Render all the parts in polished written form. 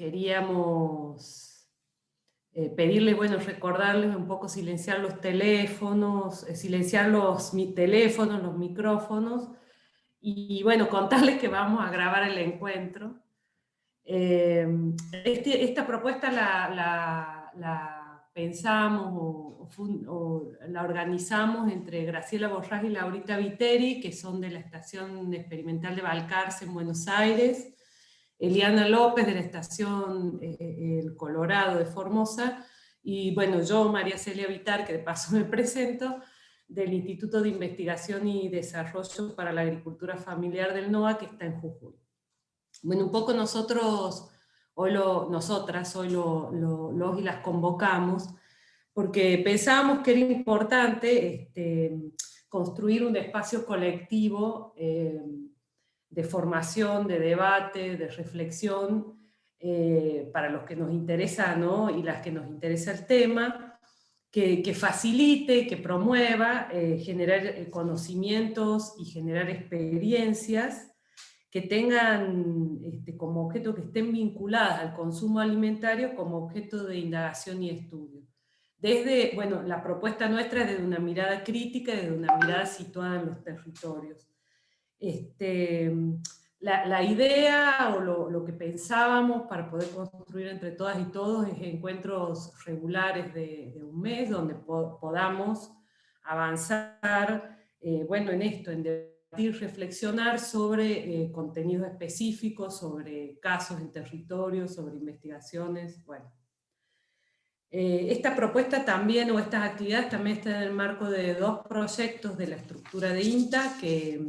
queríamos pedirles, bueno, recordarles un poco silenciar los teléfonos, silenciar los teléfonos, los micrófonos, y bueno, contarles que vamos a grabar el encuentro. Esta propuesta la pensamos o la organizamos entre Graciela Borrás y Laurita Viteri, que son de la Estación Experimental de Balcarce en Buenos Aires, Eliana López de la Estación El Colorado de Formosa, y bueno, yo, María Celia Vitar, que de paso me presento, del Instituto de Investigación y Desarrollo para la Agricultura Familiar del NOA, que está en Jujuy. Bueno, un poco nosotras hoy los y las convocamos, porque pensábamos que era importante construir un espacio colectivo de formación, de debate, de reflexión, para los que nos interesa, ¿no? Y las que nos interesa el tema, que facilite, que promueva, generar conocimientos y generar experiencias que tengan como objeto, que estén vinculadas al consumo alimentario como objeto de indagación y estudio. Desde, bueno, la propuesta nuestra es desde una mirada crítica, desde una mirada situada en los territorios. La idea o lo que pensábamos para poder construir entre todas y todos es encuentros regulares de un mes, donde podamos avanzar, bueno, en esto, en debatir, reflexionar sobre contenidos específicos, sobre casos en territorios, sobre investigaciones, bueno. Esta propuesta también, o estas actividades también están en el marco de dos proyectos de la estructura de INTA, que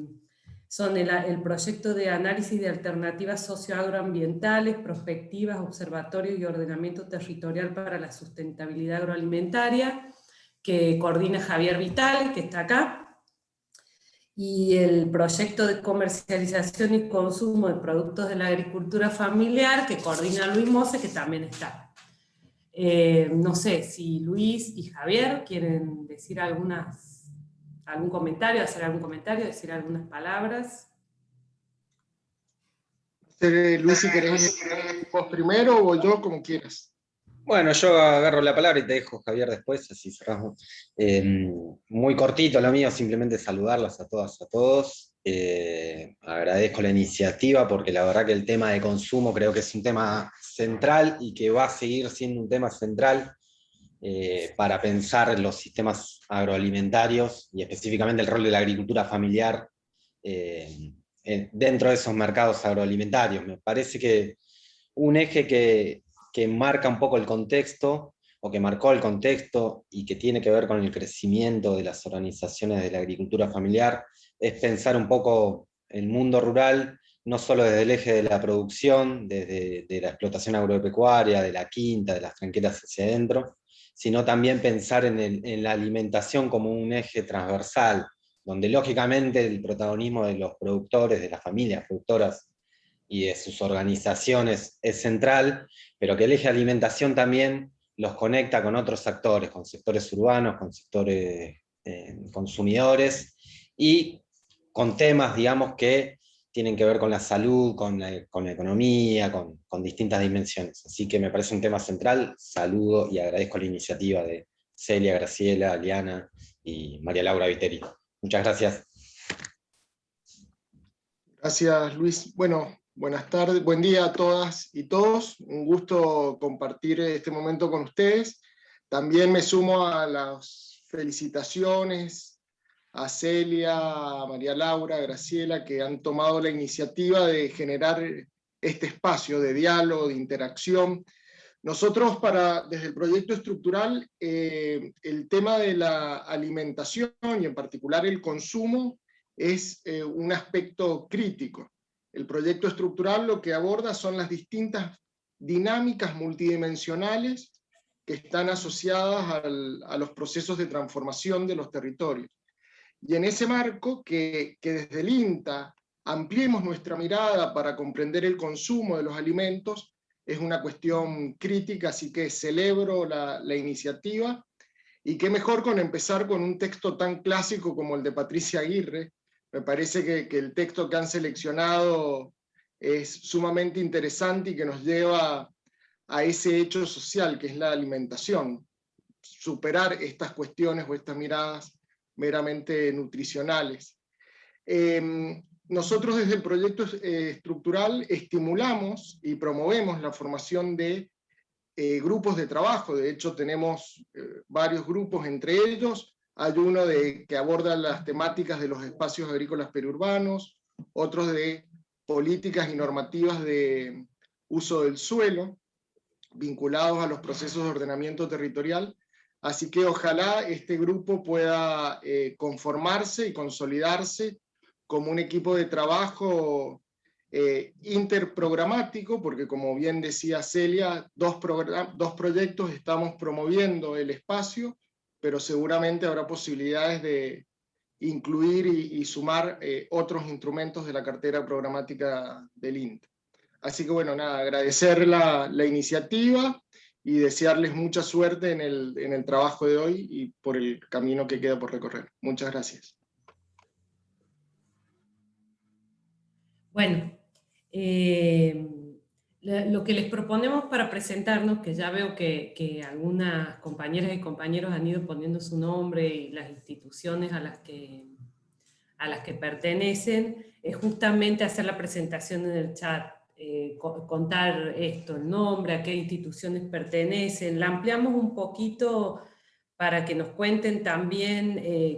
son el proyecto de análisis de alternativas socioagroambientales, prospectivas, observatorio y ordenamiento territorial para la sustentabilidad agroalimentaria, que coordina Javier Vital, que está acá, y el proyecto de comercialización y consumo de productos de la agricultura familiar, que coordina Luis Mose, que también está. No sé si Luis y Javier quieren decir algún comentario, hacer algún comentario, decir algunas palabras. Luis, si querés vos primero o yo, como quieras. Bueno, yo agarro la palabra y te dejo, Javier, después, así cerramos. Muy cortito lo mío, simplemente saludarlas a todas, a todos. Agradezco la iniciativa porque la verdad que el tema de consumo creo que es un tema central y que va a seguir siendo un tema central para pensar los sistemas agroalimentarios y específicamente el rol de la agricultura familiar dentro de esos mercados agroalimentarios. Me parece que un eje que marca un poco el contexto, o que marcó el contexto y que tiene que ver con el crecimiento de las organizaciones de la agricultura familiar, es pensar un poco el mundo rural, no solo desde el eje de la producción, desde de la explotación agropecuaria, de la quinta, de las tranqueras hacia adentro, sino también pensar en la alimentación como un eje transversal, donde lógicamente el protagonismo de los productores, de las familias productoras, y de sus organizaciones es central, pero que el eje alimentación también los conecta con otros actores, con sectores urbanos, con sectores consumidores, y con temas, digamos, que tienen que ver con la salud, con la economía, con distintas dimensiones. Así que me parece un tema central. Saludo y agradezco la iniciativa de Celia, Graciela, Liana y María Laura Viteri. Muchas gracias. Gracias, Luis. Bueno, buenas tardes, buen día a todas y todos. Un gusto compartir este momento con ustedes. También me sumo a las felicitaciones a Celia, a María Laura, a Graciela, que han tomado la iniciativa de generar este espacio de diálogo, de interacción. Nosotros, desde el proyecto estructural, el tema de la alimentación y en particular el consumo es un aspecto crítico. El proyecto estructural lo que aborda son las distintas dinámicas multidimensionales que están asociadas a los procesos de transformación de los territorios. Y en ese marco, que desde el INTA ampliemos nuestra mirada para comprender el consumo de los alimentos, es una cuestión crítica, así que celebro la iniciativa, y qué mejor con empezar con un texto tan clásico como el de Patricia Aguirre. Me parece que el texto que han seleccionado es sumamente interesante y que nos lleva a ese hecho social que es la alimentación, superar estas cuestiones o estas miradas meramente nutricionales. Nosotros desde el proyecto estructural estimulamos y promovemos la formación de grupos de trabajo. De hecho tenemos varios grupos, entre ellos hay uno que aborda las temáticas de los espacios agrícolas periurbanos, otros de políticas y normativas de uso del suelo, vinculados a los procesos de ordenamiento territorial. Así que ojalá este grupo pueda conformarse y consolidarse como un equipo de trabajo interprogramático, porque como bien decía Celia, dos proyectos estamos promoviendo el espacio, pero seguramente habrá posibilidades de incluir y sumar otros instrumentos de la cartera programática del INTA. Así que bueno, nada, agradecer la iniciativa y desearles mucha suerte en el trabajo de hoy y por el camino que queda por recorrer. Muchas gracias. Bueno, lo que les proponemos para presentarnos, que ya veo que algunas compañeras y compañeros han ido poniendo su nombre y las instituciones a las que pertenecen, es justamente hacer la presentación en el chat, contar esto, el nombre, a qué instituciones pertenecen, la ampliamos un poquito para que nos cuenten también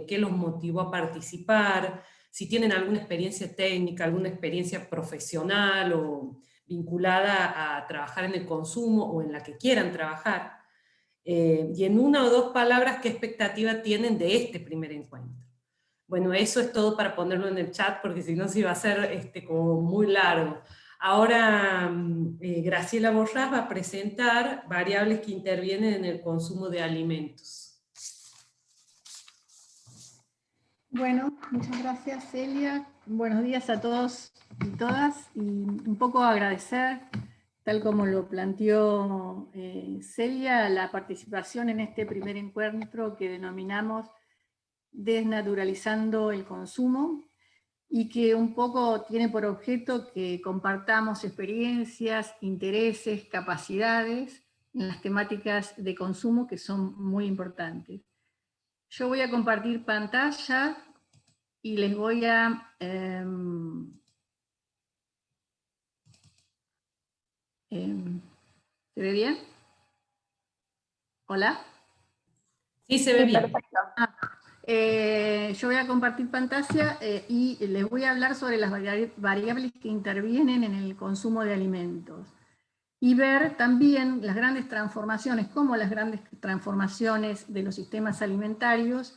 qué los motivó a participar, si tienen alguna experiencia técnica, alguna experiencia profesional o vinculada a trabajar en el consumo o en la que quieran trabajar, y en una o dos palabras, ¿qué expectativa tienen de este primer encuentro? Bueno, eso es todo para ponerlo en el chat, porque si no se iba a hacer como muy largo. Ahora Graciela Borrás va a presentar variables que intervienen en el consumo de alimentos. Bueno, muchas gracias Celia. Buenos días a todos y todas. Y un poco agradecer, tal como lo planteó Celia, la participación en este primer encuentro que denominamos Desnaturalizando el Consumo, y que un poco tiene por objeto que compartamos experiencias, intereses, capacidades en las temáticas de consumo que son muy importantes. Yo voy a compartir pantalla y les voy a... ¿se ve bien? ¿Hola? Sí, se ve bien. Perfecto. Yo voy a compartir pantalla y les voy a hablar sobre las variables que intervienen en el consumo de alimentos. Y ver también las grandes transformaciones, cómo las grandes transformaciones de los sistemas alimentarios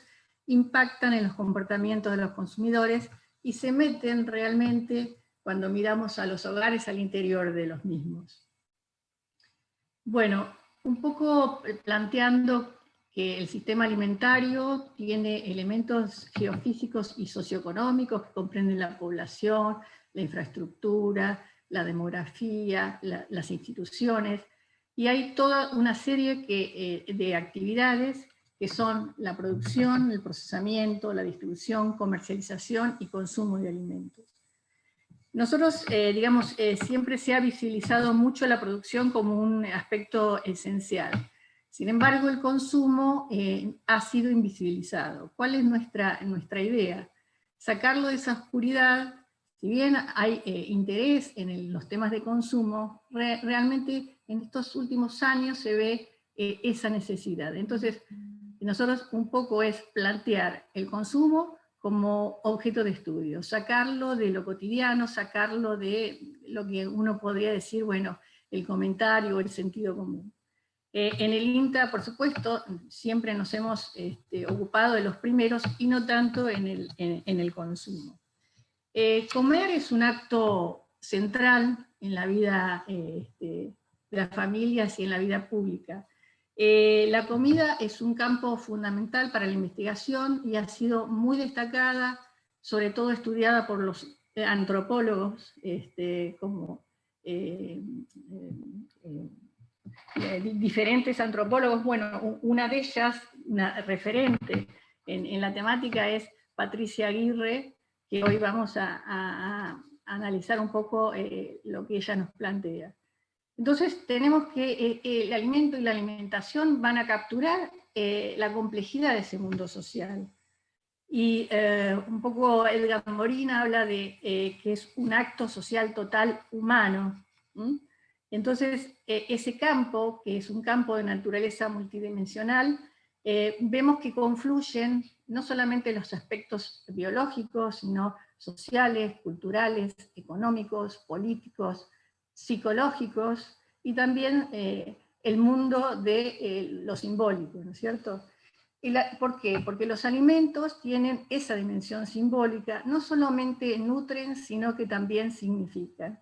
impactan en los comportamientos de los consumidores y se meten realmente cuando miramos a los hogares al interior de los mismos. Bueno, un poco planteando que el sistema alimentario tiene elementos geofísicos y socioeconómicos que comprenden la población, la infraestructura, la demografía, las instituciones, y hay toda una serie de actividades que son la producción, el procesamiento, la distribución, comercialización y consumo de alimentos. Nosotros, siempre se ha visibilizado mucho la producción como un aspecto esencial. Sin embargo, el consumo ha sido invisibilizado. ¿Cuál es nuestra idea? Sacarlo de esa oscuridad. Si bien hay interés en los temas de consumo, realmente en estos últimos años se ve esa necesidad. Entonces, nosotros un poco es plantear el consumo como objeto de estudio, sacarlo de lo cotidiano, sacarlo de lo que uno podría decir, bueno, el comentario o el sentido común. En el INTA, por supuesto, siempre nos hemos ocupado de los primeros y no tanto en el consumo. Comer es un acto central en la vida de las familias y en la vida pública. La comida es un campo fundamental para la investigación y ha sido muy destacada, sobre todo estudiada por los antropólogos, como diferentes antropólogos. Bueno, una de ellas, una referente en la temática es Patricia Aguirre, que hoy vamos a analizar un poco lo que ella nos plantea. Entonces tenemos que el alimento y la alimentación van a capturar la complejidad de ese mundo social. Y un poco Edgar Morin habla de que es un acto social total humano. Entonces, ese campo, que es un campo de naturaleza multidimensional, vemos que confluyen no solamente los aspectos biológicos, sino sociales, culturales, económicos, políticos, psicológicos, y también el mundo de lo simbólico, ¿no es cierto? ¿Por qué? Porque los alimentos tienen esa dimensión simbólica, no solamente nutren, sino que también significan.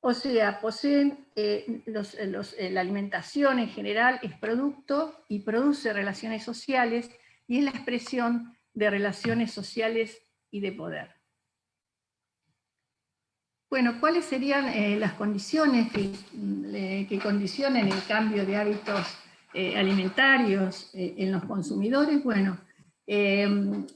O sea, poseen, la alimentación en general es producto y produce relaciones sociales, y es la expresión de relaciones sociales y de poder. Bueno, ¿cuáles serían las condiciones que condicionan el cambio de hábitos alimentarios en los consumidores? Bueno, en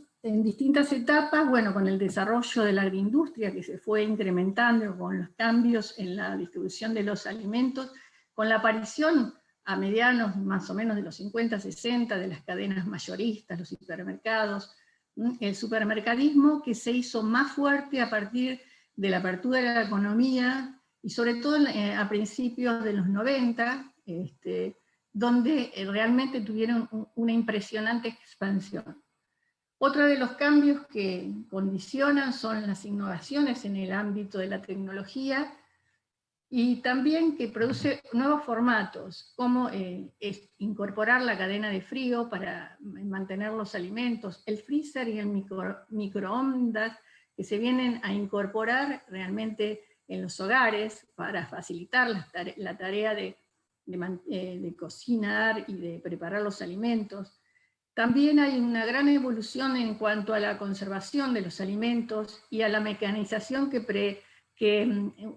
distintas etapas, bueno, con el desarrollo de la agroindustria que se fue incrementando, con los cambios en la distribución de los alimentos, con la aparición a medianos más o menos de los 50, 60 de las cadenas mayoristas, los hipermercados, el supermercadismo que se hizo más fuerte a partir de la apertura de la economía, y sobre todo a principios de los 90, donde realmente tuvieron una impresionante expansión. Otro de los cambios que condicionan son las innovaciones en el ámbito de la tecnología, y también que produce nuevos formatos, como incorporar la cadena de frío para mantener los alimentos, el freezer y el microondas, que se vienen a incorporar realmente en los hogares para facilitar la tarea de cocinar y de preparar los alimentos. También hay una gran evolución en cuanto a la conservación de los alimentos y a la mecanización que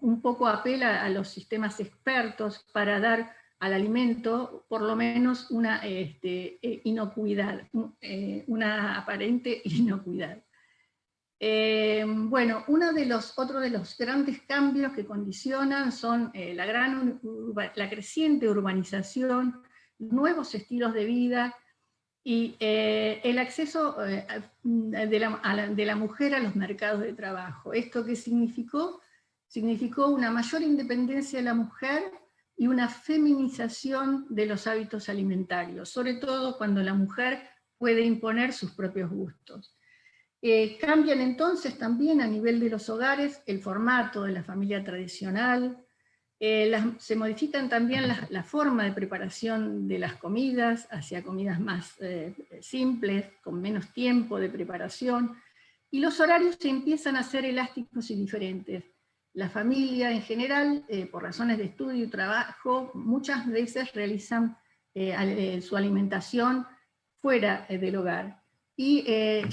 un poco apela a los sistemas expertos para dar al alimento por lo menos una inocuidad, una aparente inocuidad. Bueno, otro de los grandes cambios que condicionan son la creciente urbanización, nuevos estilos de vida y el acceso de la mujer a los mercados de trabajo. ¿Esto qué significó? Significó una mayor independencia de la mujer y una feminización de los hábitos alimentarios, sobre todo cuando la mujer puede imponer sus propios gustos. Cambian entonces también a nivel de los hogares el formato de la familia tradicional, se modifican también la forma de preparación de las comidas hacia comidas más simples, con menos tiempo de preparación, y los horarios se empiezan a ser elásticos y diferentes. La familia en general, por razones de estudio y trabajo, muchas veces realizan su alimentación fuera del hogar. Y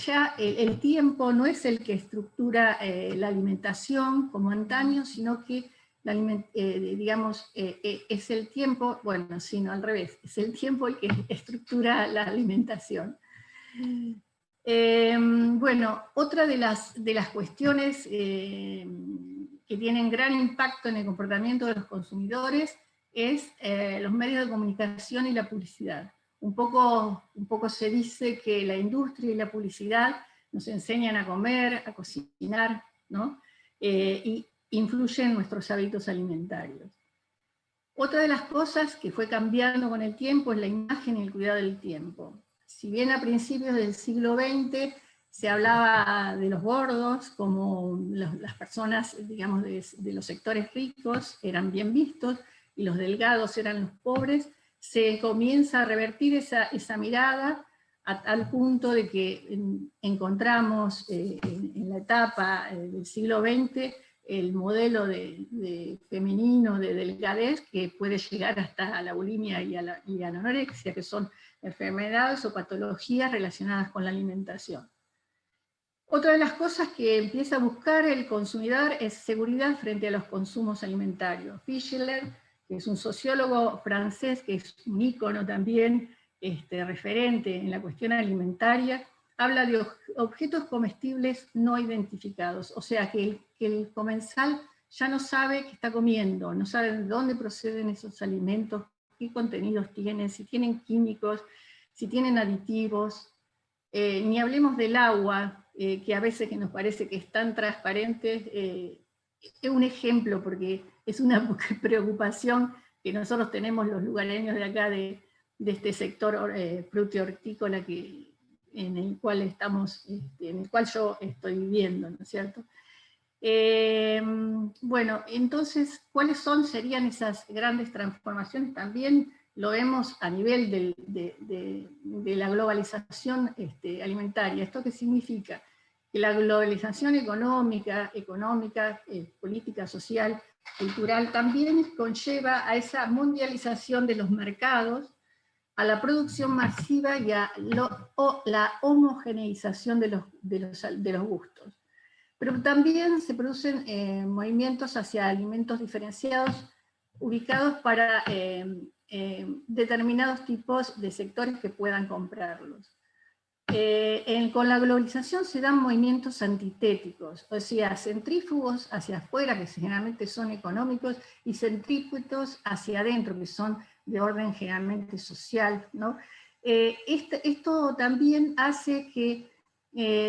ya el tiempo no es el que estructura la alimentación como antaño, sino que es el tiempo, bueno, sino al revés, es el tiempo el que estructura la alimentación. Bueno, otra de las cuestiones que tienen gran impacto en el comportamiento de los consumidores es los medios de comunicación y la publicidad. Un poco se dice que la industria y la publicidad nos enseñan a comer, a cocinar, ¿no? Y influyen en nuestros hábitos alimentarios. Otra de las cosas que fue cambiando con el tiempo es la imagen y el cuidado del tiempo. Si bien a principios del siglo XX se hablaba de los gordos como las personas, digamos, de los sectores ricos eran bien vistos y los delgados eran los pobres, se comienza a revertir esa mirada a tal punto de que encontramos en la etapa del siglo XX el modelo de femenino de delgadez que puede llegar hasta la bulimia y a la anorexia, que son enfermedades o patologías relacionadas con la alimentación. Otra de las cosas que empieza a buscar el consumidor es seguridad frente a los consumos alimentarios. Fischler, que es un sociólogo francés, que es un ícono también referente en la cuestión alimentaria, habla de objetos comestibles no identificados, o sea que el comensal ya no sabe qué está comiendo, no sabe de dónde proceden esos alimentos, qué contenidos tienen, si tienen químicos, si tienen aditivos. Ni hablemos del agua, que a veces que nos parece que es tan transparente. Es un ejemplo, porque es una preocupación que nosotros tenemos los lugareños de acá, de este sector frutihortícola en el cual estamos, en el cual yo estoy viviendo, ¿no es cierto? Bueno, entonces, ¿cuáles serían esas grandes transformaciones? También lo vemos a nivel de la globalización alimentaria. ¿Esto qué significa? Que la globalización económica, política, social, cultural, también conlleva a esa mundialización de los mercados, a la producción masiva y a la homogeneización de los gustos. Pero también se producen movimientos hacia alimentos diferenciados, ubicados para determinados tipos de sectores que puedan comprarlos. Con la globalización se dan movimientos antitéticos, o sea, centrífugos hacia afuera, que generalmente son económicos, y centrípetos hacia adentro, que son de orden generalmente social, ¿no? Esto también hace que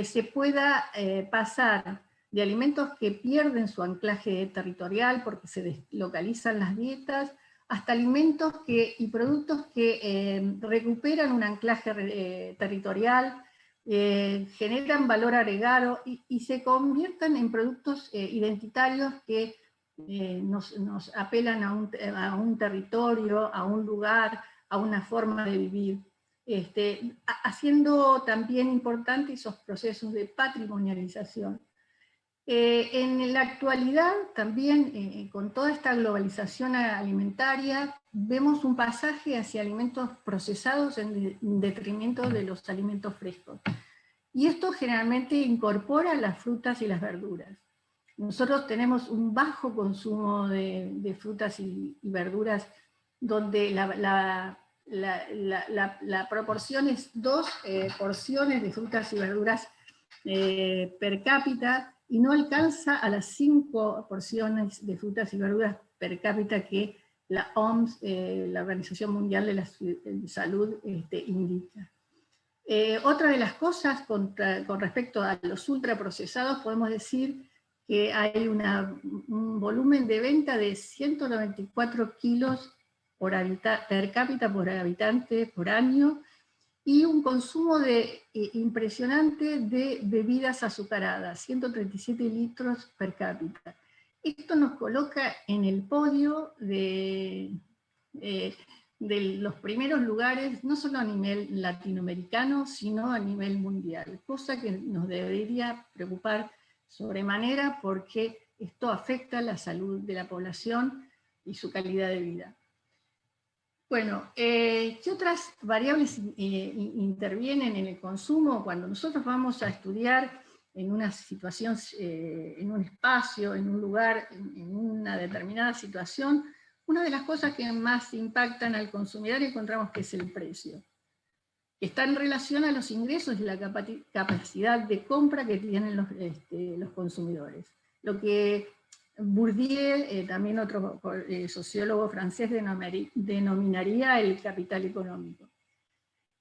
se pueda pasar de alimentos que pierden su anclaje territorial porque se deslocalizan las dietas, hasta alimentos y productos que recuperan un anclaje territorial, generan valor agregado y se convierten en productos identitarios que nos apelan a un territorio, a un lugar, a una forma de vivir. Haciendo también importante esos procesos de patrimonialización. En la actualidad también, con toda esta globalización alimentaria, vemos un pasaje hacia alimentos procesados en detrimento de los alimentos frescos. Y esto generalmente incorpora las frutas y las verduras. Nosotros tenemos un bajo consumo de frutas y verduras, donde la proporción es 2 porciones de frutas y verduras per cápita, y no alcanza a las 5 porciones de frutas y verduras per cápita que la OMS, la Organización Mundial de la Salud, indica. Otra de las cosas con respecto a los ultraprocesados, podemos decir que hay un volumen de venta de 194 kilos per cápita por habitante por año, y un consumo impresionante de bebidas azucaradas, 137 litros per cápita. Esto nos coloca en el podio de los primeros lugares, no solo a nivel latinoamericano, sino a nivel mundial, cosa que nos debería preocupar sobremanera, porque esto afecta la salud de la población y su calidad de vida. Bueno, ¿qué otras variables intervienen en el consumo? Cuando nosotros vamos a estudiar en una situación, en un espacio, en un lugar, en una determinada situación, una de las cosas que más impactan al consumidor encontramos que es el precio, que está en relación a los ingresos y la capacidad de compra que tienen los consumidores. Lo que Bourdieu, también otro sociólogo francés, denominaría el capital económico.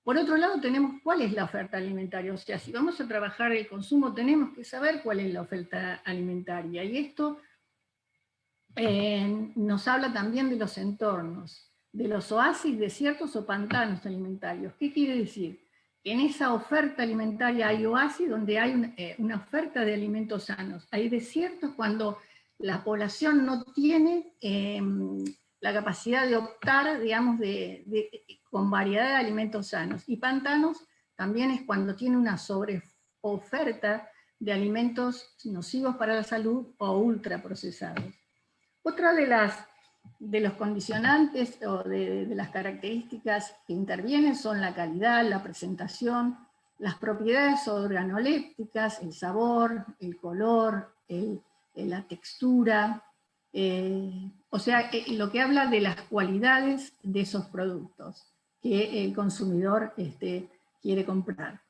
Por otro lado, tenemos cuál es la oferta alimentaria. O sea, si vamos a trabajar el consumo, tenemos que saber cuál es la oferta alimentaria. Y esto nos habla también de los entornos, de los oasis, desiertos o pantanos alimentarios. ¿Qué quiere decir? Que en esa oferta alimentaria hay oasis donde hay una oferta de alimentos sanos. Hay desiertos cuando la población no tiene la capacidad de optar, digamos, con variedad de alimentos sanos. Y pantanos también es cuando tiene una sobreoferta de alimentos nocivos para la salud o ultraprocesados. Otra de los condicionantes o de las características que intervienen son la calidad, la presentación, las propiedades organolépticas, el sabor, el color, la textura, o sea, lo que habla de las cualidades de esos productos que el consumidor quiere comprar.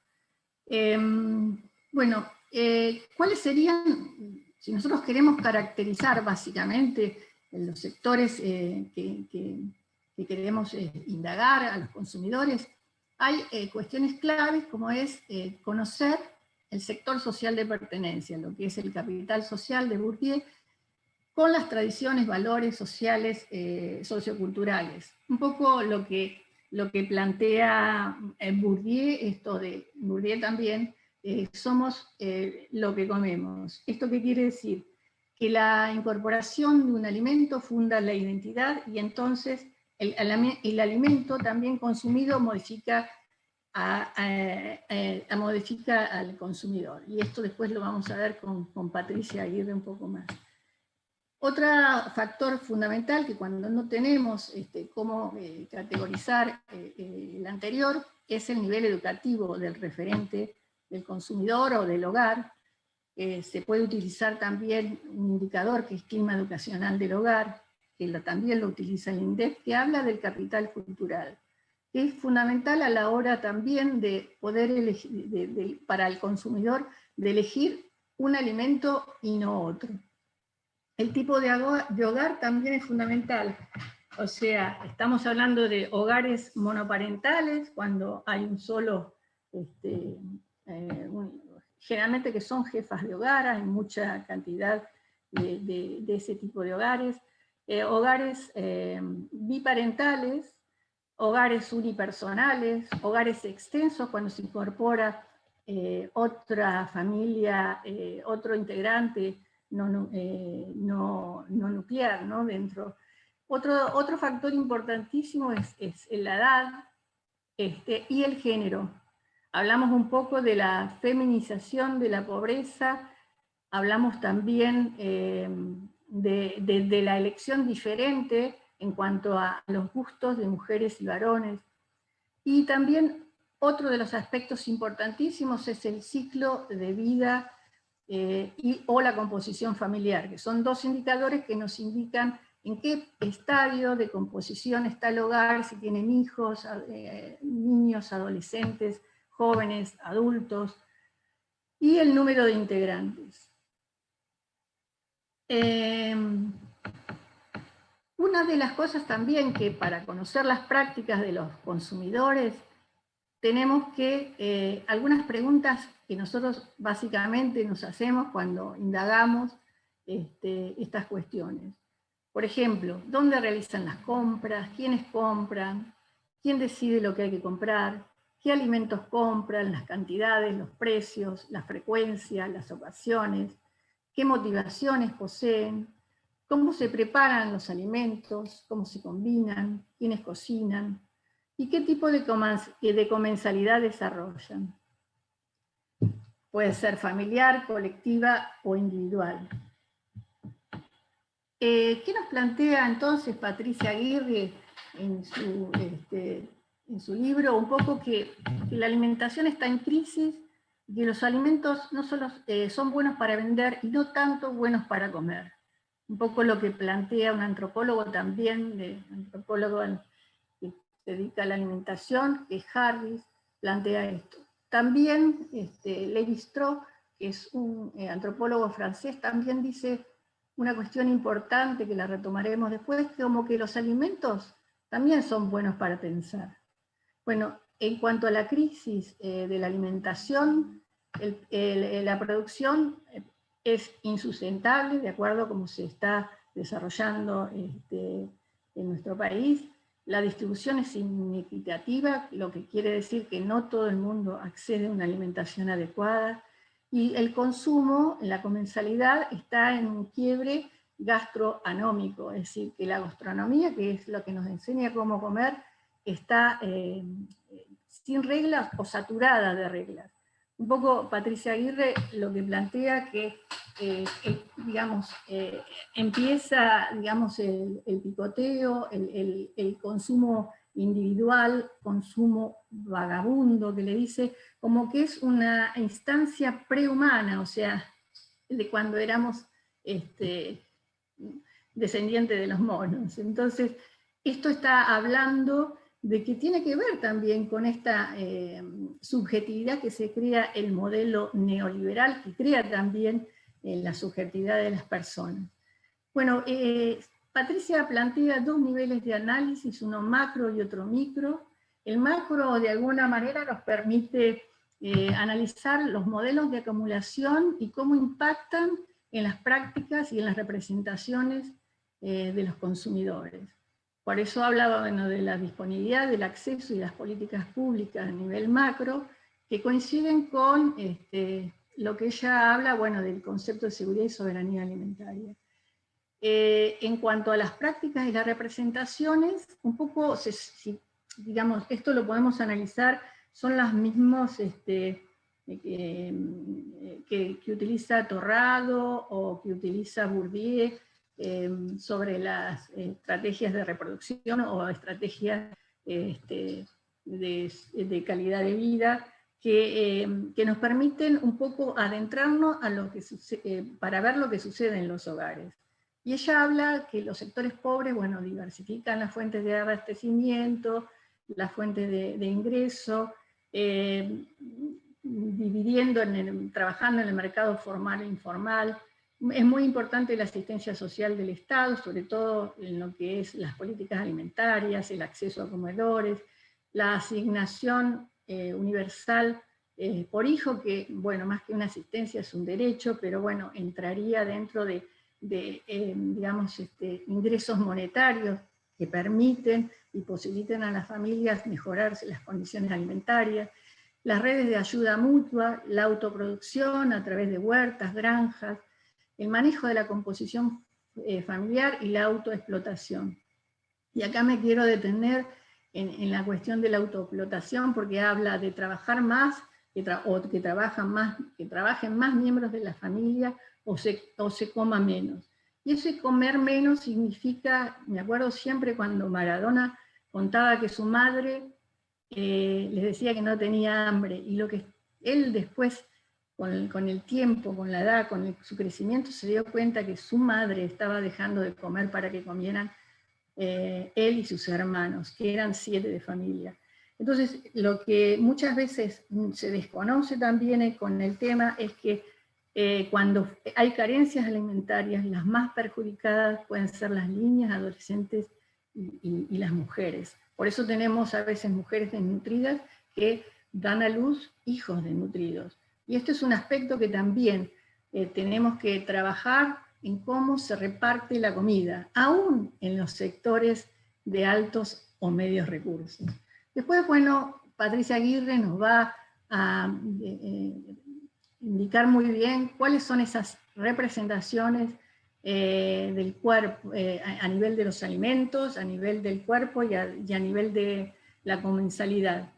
Bueno, ¿cuáles serían Si nosotros queremos caracterizar básicamente los sectores que queremos indagar a los consumidores, hay cuestiones claves como es conocer el sector social de pertenencia, lo que es el capital social de Bourdieu, con las tradiciones, valores sociales, socioculturales. Un poco lo que plantea Bourdieu también, somos lo que comemos. ¿Esto qué quiere decir? Que la incorporación de un alimento funda la identidad y entonces el alimento también consumido modifica al consumidor. Y esto después lo vamos a ver con Patricia Aguirre un poco más. Otro factor fundamental que cuando no tenemos cómo categorizar el anterior es el nivel educativo del referente del consumidor o del hogar. Se puede utilizar también un indicador que es clima educacional del hogar, que también lo utiliza el INDEC, que habla del capital cultural, que es fundamental a la hora también de poder elegir, para el consumidor, de elegir un alimento y no otro. El tipo de hogar también es fundamental. O sea, estamos hablando de hogares monoparentales, cuando hay un solo, generalmente que son jefas de hogar, hay mucha cantidad de ese tipo de hogares. Hogares biparentales, hogares unipersonales, hogares extensos, cuando se incorpora otra familia, otro integrante no nuclear, ¿no? Dentro. Otro factor importantísimo es la edad y el género. Hablamos un poco de la feminización de la pobreza, hablamos también de la elección diferente en cuanto a los gustos de mujeres y varones. Y también otro de los aspectos importantísimos es el ciclo de vida o la composición familiar, que son dos indicadores que nos indican en qué estadio de composición está el hogar, si tienen hijos, niños, adolescentes, jóvenes, adultos, y el número de integrantes. Una de las cosas también que para conocer las prácticas de los consumidores tenemos que, algunas preguntas que nosotros básicamente nos hacemos cuando indagamos estas cuestiones. Por ejemplo, ¿dónde realizan las compras? ¿Quiénes compran? ¿Quién decide lo que hay que comprar? ¿Qué alimentos compran? Las cantidades, los precios, la frecuencia, las ocasiones. ¿Qué motivaciones poseen? ¿Cómo se preparan los alimentos? ¿Cómo se combinan? ¿Quiénes cocinan? ¿Y qué tipo de comensalidad desarrollan? Puede ser familiar, colectiva o individual. ¿Qué nos plantea entonces Patricia Aguirre en su libro? Un poco que la alimentación está en crisis, y que los alimentos no solo son buenos para vender y no tanto buenos para comer. Un poco lo que plantea un antropólogo también, antropólogo que se dedica a la alimentación, que es Harris, plantea esto. También Lévi-Strauss, que es un antropólogo francés, también dice una cuestión importante que la retomaremos después, como que los alimentos también son buenos para pensar. Bueno, en cuanto a la crisis de la alimentación, la producción es insustentable, de acuerdo a cómo se está desarrollando en nuestro país. La distribución es inequitativa, lo que quiere decir que no todo el mundo accede a una alimentación adecuada. Y el consumo, la comensalidad, está en un quiebre gastroanómico, es decir, que la gastronomía, que es lo que nos enseña cómo comer, está sin reglas o saturada de reglas. Un poco Patricia Aguirre lo que plantea que empieza el picoteo, el consumo individual, consumo vagabundo, que le dice como que es una instancia prehumana, o sea, de cuando éramos descendientes de los monos. Entonces, esto está hablando de que tiene que ver también con esta subjetividad que se crea el modelo neoliberal, que crea también la subjetividad de las personas. Bueno, Patricia plantea dos niveles de análisis, uno macro y otro micro. El macro de alguna manera nos permite analizar los modelos de acumulación y cómo impactan en las prácticas y en las representaciones de los consumidores. Por eso hablaba, bueno, de la disponibilidad, del acceso y las políticas públicas a nivel macro, que coinciden con lo que ella habla, bueno, del concepto de seguridad y soberanía alimentaria. En cuanto a las prácticas y las representaciones, un poco, digamos, esto lo podemos analizar, son las mismas que utiliza Torrado o que utiliza Bourdieu sobre las estrategias de reproducción o estrategias de calidad de vida, que nos permiten un poco adentrarnos a lo que para ver lo que sucede en los hogares. Y ella habla que los sectores pobres, bueno, diversifican las fuentes de abastecimiento, las fuentes de ingreso, dividiendo, trabajando en el mercado formal e informal. Es muy importante la asistencia social del Estado, sobre todo en lo que es las políticas alimentarias, el acceso a comedores, la asignación universal por hijo, que, bueno, más que una asistencia es un derecho, pero bueno, entraría dentro de digamos, ingresos monetarios que permiten y posibiliten a las familias mejorarse las condiciones alimentarias, las redes de ayuda mutua, la autoproducción a través de huertas, granjas, el manejo de la composición familiar y la autoexplotación. Y acá me quiero detener en la cuestión de la autoexplotación, porque habla de trabajar más, que trabajen más miembros de la familia, o se coma menos. Y ese comer menos significa, me acuerdo siempre cuando Maradona contaba que su madre les decía que no tenía hambre, y lo que él después, con el tiempo, con la edad, su crecimiento, se dio cuenta que su madre estaba dejando de comer para que comieran él y sus hermanos, que eran 7 de familia. Entonces, lo que muchas veces se desconoce también con el tema es que cuando hay carencias alimentarias, las más perjudicadas pueden ser las niñas, adolescentes y las mujeres. Por eso tenemos a veces mujeres desnutridas que dan a luz hijos desnutridos. Y este es un aspecto que también tenemos que trabajar en cómo se reparte la comida, aún en los sectores de altos o medios recursos. Después, bueno, Patricia Aguirre nos va a indicar muy bien cuáles son esas representaciones del cuerpo, a nivel de los alimentos, a nivel del cuerpo y a nivel de la comensalidad.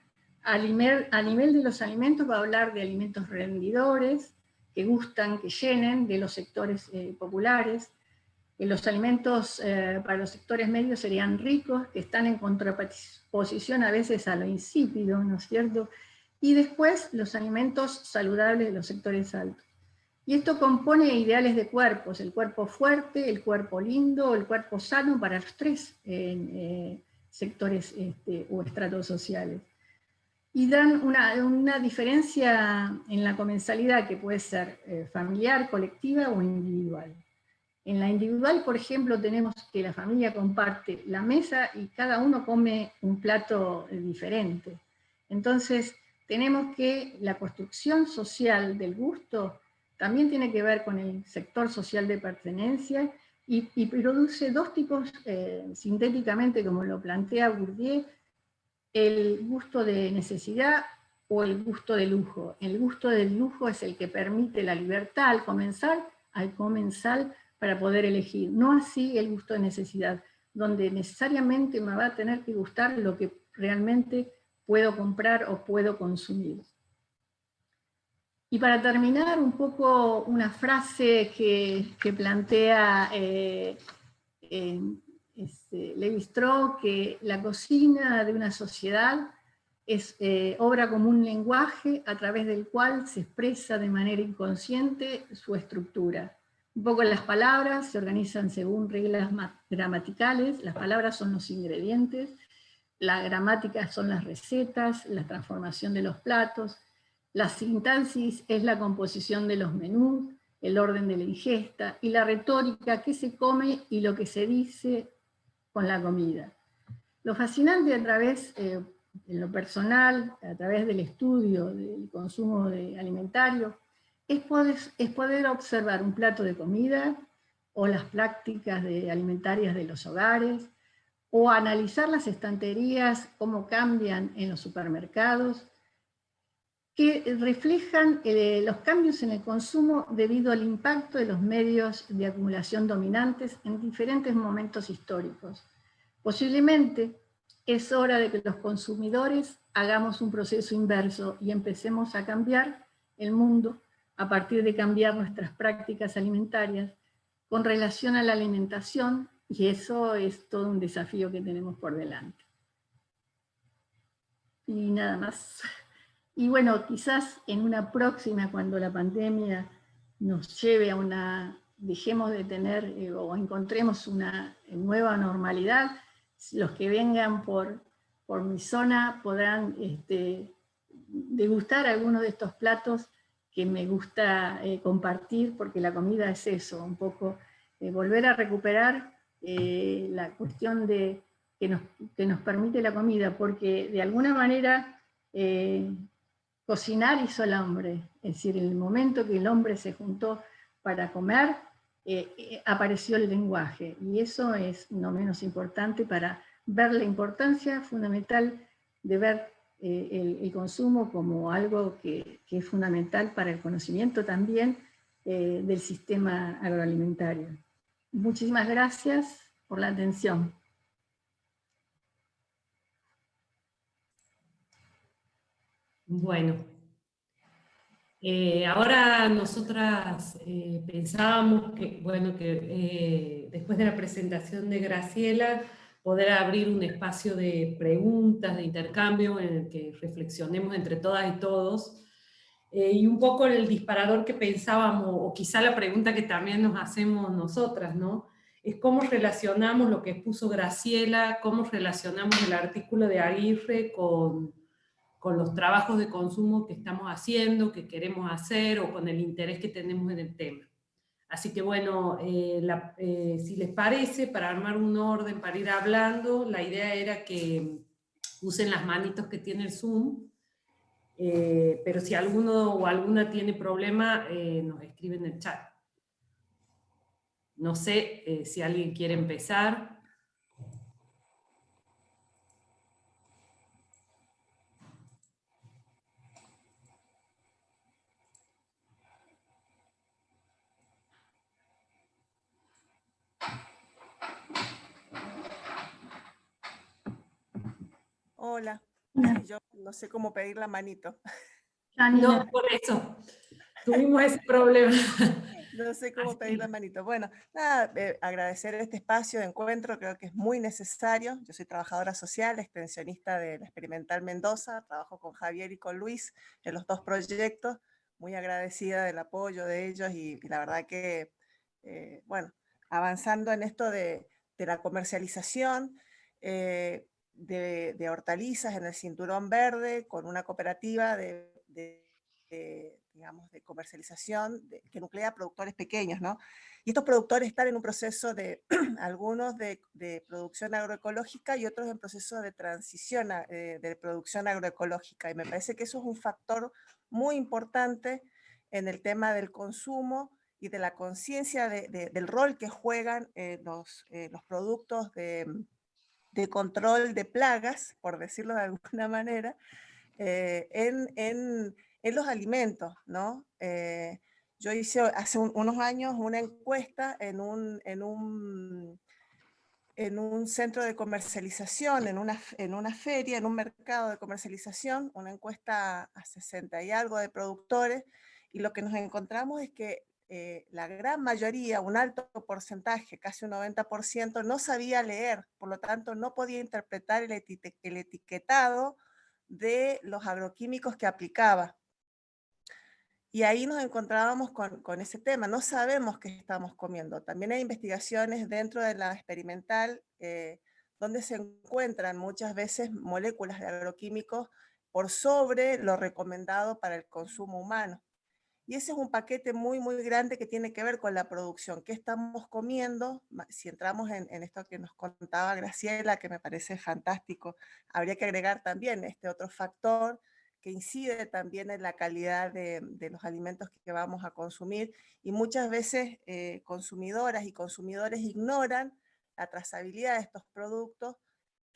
A nivel de los alimentos va a hablar de alimentos rendidores, que gustan, que llenen, de los sectores populares. Los alimentos para los sectores medios serían ricos, que están en contraposición a veces a lo insípido, ¿no es cierto? Y después los alimentos saludables de los sectores altos. Y esto compone ideales de cuerpos, el cuerpo fuerte, el cuerpo lindo, el cuerpo sano para los 3 sectores o estratos sociales. Y dan una diferencia en la comensalidad que puede ser familiar, colectiva o individual. En la individual, por ejemplo, tenemos que la familia comparte la mesa y cada uno come un plato diferente. Entonces, tenemos que la construcción social del gusto también tiene que ver con el sector social de pertenencia y produce 2 tipos, sintéticamente, como lo plantea Bourdieu, el gusto de necesidad o el gusto de lujo. El gusto del lujo es el que permite la libertad al comensal para poder elegir, no así el gusto de necesidad, donde necesariamente me va a tener que gustar lo que realmente puedo comprar o puedo consumir. Y para terminar, un poco una frase que plantea Lévi-Strauss, que la cocina de una sociedad obra como un lenguaje a través del cual se expresa de manera inconsciente su estructura. Un poco las palabras se organizan según reglas gramaticales, las palabras son los ingredientes, la gramática son las recetas, la transformación de los platos, la sintaxis es la composición de los menús, el orden de la ingesta y la retórica, qué se come y lo que se dice con la comida. Lo fascinante a través, en lo personal, a través del estudio del consumo alimentario, es poder observar un plato de comida o las prácticas alimentarias de los hogares, o analizar las estanterías, cómo cambian en los supermercados, que reflejan los cambios en el consumo debido al impacto de los medios de acumulación dominantes en diferentes momentos históricos. Posiblemente es hora de que los consumidores hagamos un proceso inverso y empecemos a cambiar el mundo a partir de cambiar nuestras prácticas alimentarias con relación a la alimentación, y eso es todo un desafío que tenemos por delante. Y nada más. Y bueno, quizás en una próxima, cuando la pandemia nos lleve a dejemos de tener o encontremos una nueva normalidad, los que vengan por mi zona podrán degustar algunos de estos platos que me gusta compartir, porque la comida es eso, un poco volver a recuperar la cuestión que nos permite la comida, porque de alguna manera cocinar hizo el hombre, es decir, en el momento que el hombre se juntó para comer, apareció el lenguaje, y eso es no menos importante para ver la importancia fundamental de ver el consumo como algo que es fundamental para el conocimiento también del sistema agroalimentario. Muchísimas gracias por la atención. Bueno, ahora nosotras pensábamos que, bueno, que después de la presentación de Graciela, poder abrir un espacio de preguntas, de intercambio, en el que reflexionemos entre todas y todos, y un poco el disparador que pensábamos, o quizá la pregunta que también nos hacemos nosotras, ¿no? Es cómo relacionamos lo que expuso Graciela, cómo relacionamos el artículo de Aguirre con los trabajos de consumo que estamos haciendo, que queremos hacer, o con el interés que tenemos en el tema. Así que bueno, si les parece, para armar un orden, para ir hablando, la idea era que usen las manitos que tiene el Zoom, pero si alguno o alguna tiene problema, nos escribe en el chat. No sé si alguien quiere empezar. Hola. Sí, yo no sé cómo pedir la manito. No, por eso. Tuvimos ese problema. No sé cómo pedir la manito. Bueno, nada, agradecer este espacio de encuentro, creo que es muy necesario. Yo soy trabajadora social, extensionista de la Experimental Mendoza, trabajo con Javier y con Luis en los dos proyectos, muy agradecida del apoyo de ellos y la verdad que, bueno, avanzando en esto de la comercialización, de hortalizas en el Cinturón Verde, con una cooperativa digamos, de comercialización que nuclea productores pequeños, ¿no? Y estos productores están en un proceso algunos de producción agroecológica y otros en proceso de transición de producción agroecológica. Y me parece que eso es un factor muy importante en el tema del consumo y de la conciencia del rol que juegan los productos de control de plagas, por decirlo de alguna manera, en los alimentos, ¿no? Yo hice hace unos años una encuesta en un centro de comercialización, en una feria, en un mercado de comercialización, una encuesta a 60 y algo de productores, y lo que nos encontramos es que la gran mayoría, un alto porcentaje, casi un 90%, no sabía leer, por lo tanto no podía interpretar el etiquetado de los agroquímicos que aplicaba. Y ahí nos encontrábamos con ese tema, no sabemos qué estamos comiendo. También hay investigaciones dentro de la experimental donde se encuentran muchas veces moléculas de agroquímicos por sobre lo recomendado para el consumo humano. Y ese es un paquete muy, muy grande que tiene que ver con la producción. ¿Qué estamos comiendo? Si entramos en esto que nos contaba Graciela, que me parece fantástico, habría que agregar también este otro factor que incide también en la calidad de los alimentos que vamos a consumir, y muchas veces consumidoras y consumidores ignoran la trazabilidad de estos productos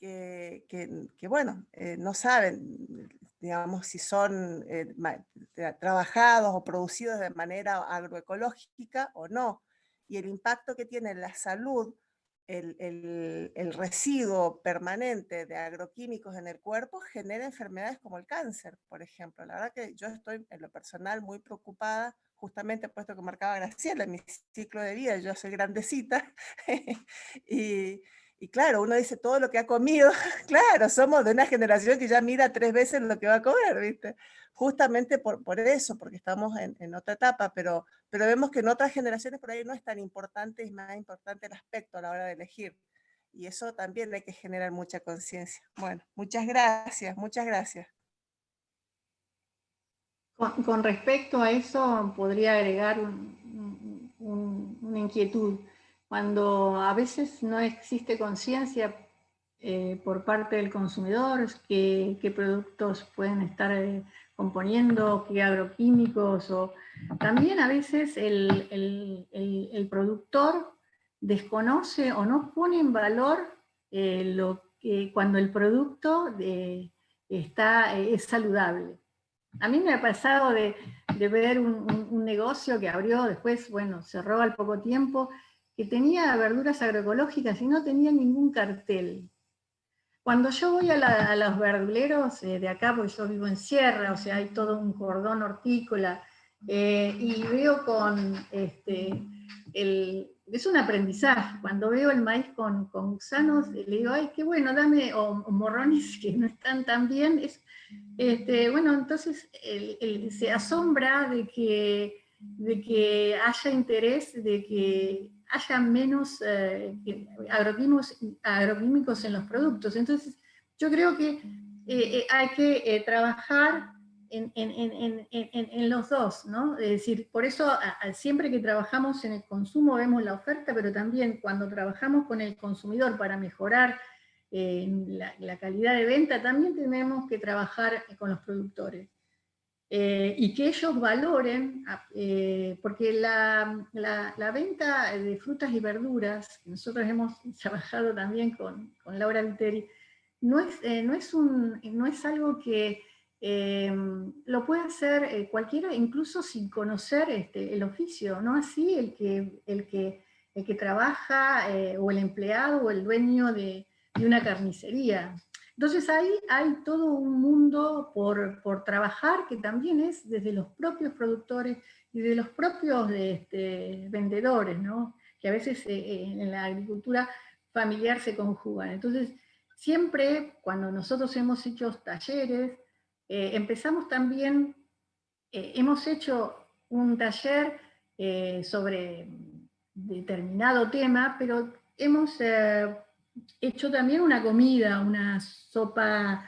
que bueno, no saben, digamos, si son trabajados o producidos de manera agroecológica o no, y el impacto que tiene en la salud el residuo permanente de agroquímicos en el cuerpo genera enfermedades como el cáncer, por ejemplo. La verdad que yo estoy en lo personal muy preocupada, justamente puesto que marcaba Graciela en mi ciclo de vida, yo soy grandecita, y claro, uno dice todo lo que ha comido, claro, somos de una generación que ya mira 3 veces lo que va a comer, ¿viste? Justamente por eso, porque estamos en otra etapa, pero vemos que en otras generaciones por ahí no es tan importante, es más importante el aspecto a la hora de elegir. Y eso también hay que generar mucha conciencia. Bueno, muchas gracias, muchas gracias. Con respecto a eso, podría agregar una inquietud. Cuando a veces no existe conciencia por parte del consumidor, qué productos pueden estar componiendo, qué agroquímicos, o también a veces el productor desconoce o no pone en valor cuando el producto es saludable. A mí me ha pasado de ver un negocio que abrió, después, bueno, cerró al poco tiempo, que tenía verduras agroecológicas y no tenía ningún cartel. Cuando yo voy a los verduleros de acá, porque yo vivo en Sierra, o sea, hay todo un cordón hortícola, y veo es un aprendizaje. Cuando veo el maíz con gusanos, le digo, ay, qué bueno, dame, o morrones que no están tan bien. Bueno, entonces se asombra de que haya interés, de que haya menos agroquímicos en los productos. Entonces, yo creo que hay que trabajar en los dos, ¿no? Es decir, por eso siempre que trabajamos en el consumo vemos la oferta, pero también cuando trabajamos con el consumidor para mejorar la calidad de venta, también tenemos que trabajar con los productores. Y que ellos valoren, porque la venta de frutas y verduras, que nosotros hemos trabajado también con Laura Viteri, no es algo que lo puede hacer cualquiera, incluso sin conocer el oficio, no así el que trabaja, o el empleado, o el dueño de una carnicería. Entonces ahí hay todo un mundo por trabajar, que también es desde los propios productores y de los propios vendedores, ¿no? Que a veces en la agricultura familiar se conjugan. Entonces, siempre cuando nosotros hemos hecho talleres, empezamos también, hemos hecho un taller sobre determinado tema, pero hemos hecho también una comida, una sopa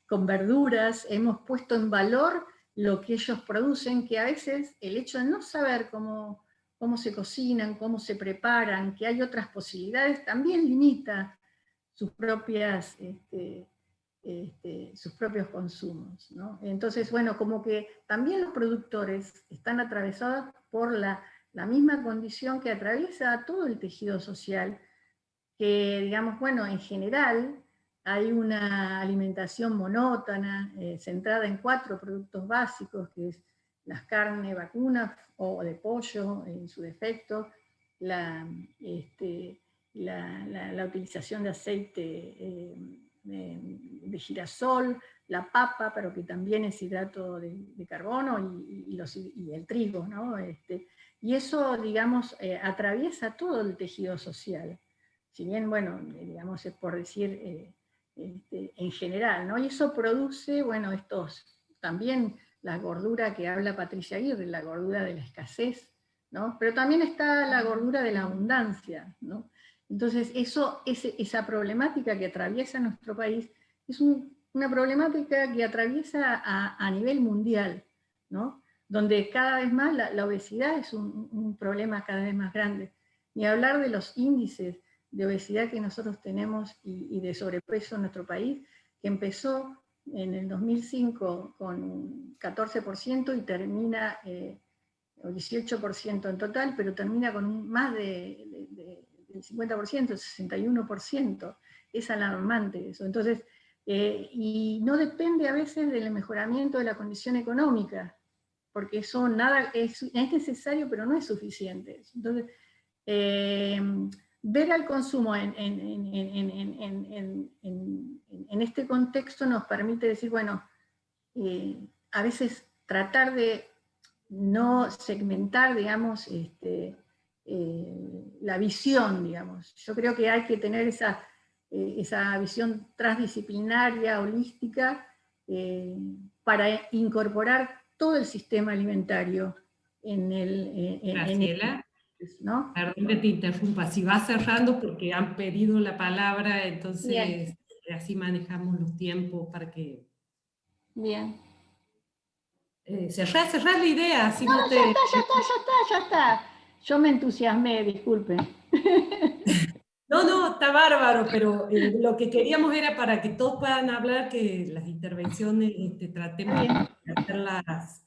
con verduras, hemos puesto en valor lo que ellos producen, que a veces el hecho de no saber cómo se cocinan, cómo se preparan, que hay otras posibilidades, también limita sus propios consumos, ¿no? Entonces, bueno, como que también los productores están atravesados por la misma condición que atraviesa todo el tejido social, que, digamos, bueno, en general hay una alimentación monótona, centrada en 4 productos básicos, que es las carnes vacunas o de pollo en su defecto, la utilización de aceite de girasol, la papa, pero que también es hidrato de carbono, y el trigo, ¿no? Y eso, digamos, atraviesa todo el tejido social. Si bien, bueno, digamos, es por decir en general, ¿no? Y eso produce, bueno, también la gordura que habla Patricia Aguirre, la gordura de la escasez, ¿no? Pero también está la gordura de la abundancia, ¿no? Entonces, esa problemática que atraviesa nuestro país es una problemática que atraviesa a nivel mundial, ¿no? Donde cada vez más la obesidad es un problema cada vez más grande. Ni hablar de los índices de obesidad que nosotros tenemos y de sobrepeso en nuestro país, que empezó en el 2005 con 14% y termina, o 18% en total, pero termina con más del 50%, el 61%. Es alarmante eso. Entonces, y no depende a veces del mejoramiento de la condición económica, porque eso es necesario, pero no es suficiente. Entonces, ver al consumo en este contexto nos permite decir, bueno, a veces tratar de no segmentar, digamos, la visión, digamos. Yo creo que hay que tener esa visión transdisciplinaria, holística, para incorporar todo el sistema alimentario en el... Graciela, ¿no? perdón que te interrumpa, si vas cerrando porque han pedido la palabra, entonces Bien. así manejamos los tiempos para que... Bien. Cerrá la idea, así No, no te... ya está. Yo me entusiasmé, disculpen. No, está bárbaro, pero lo que queríamos era para que todos puedan hablar, que las intervenciones tratemos de hacerlas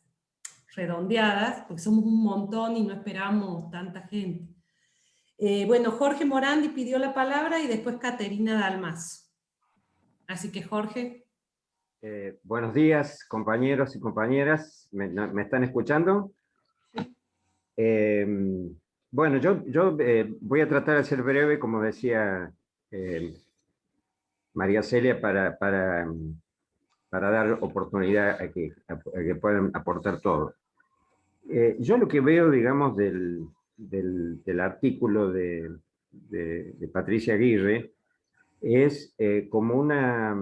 redondeadas, porque somos un montón y no esperamos tanta gente. Bueno, Jorge Morandi pidió la palabra y después Caterina Dalmas. Así que Jorge. Buenos días, compañeros y compañeras. ¿Me están escuchando? Bueno, yo voy a tratar de ser breve, como decía María Celia, para dar oportunidad a que puedan aportar todo. Yo lo que veo, digamos, del artículo de Patricia Aguirre es como una...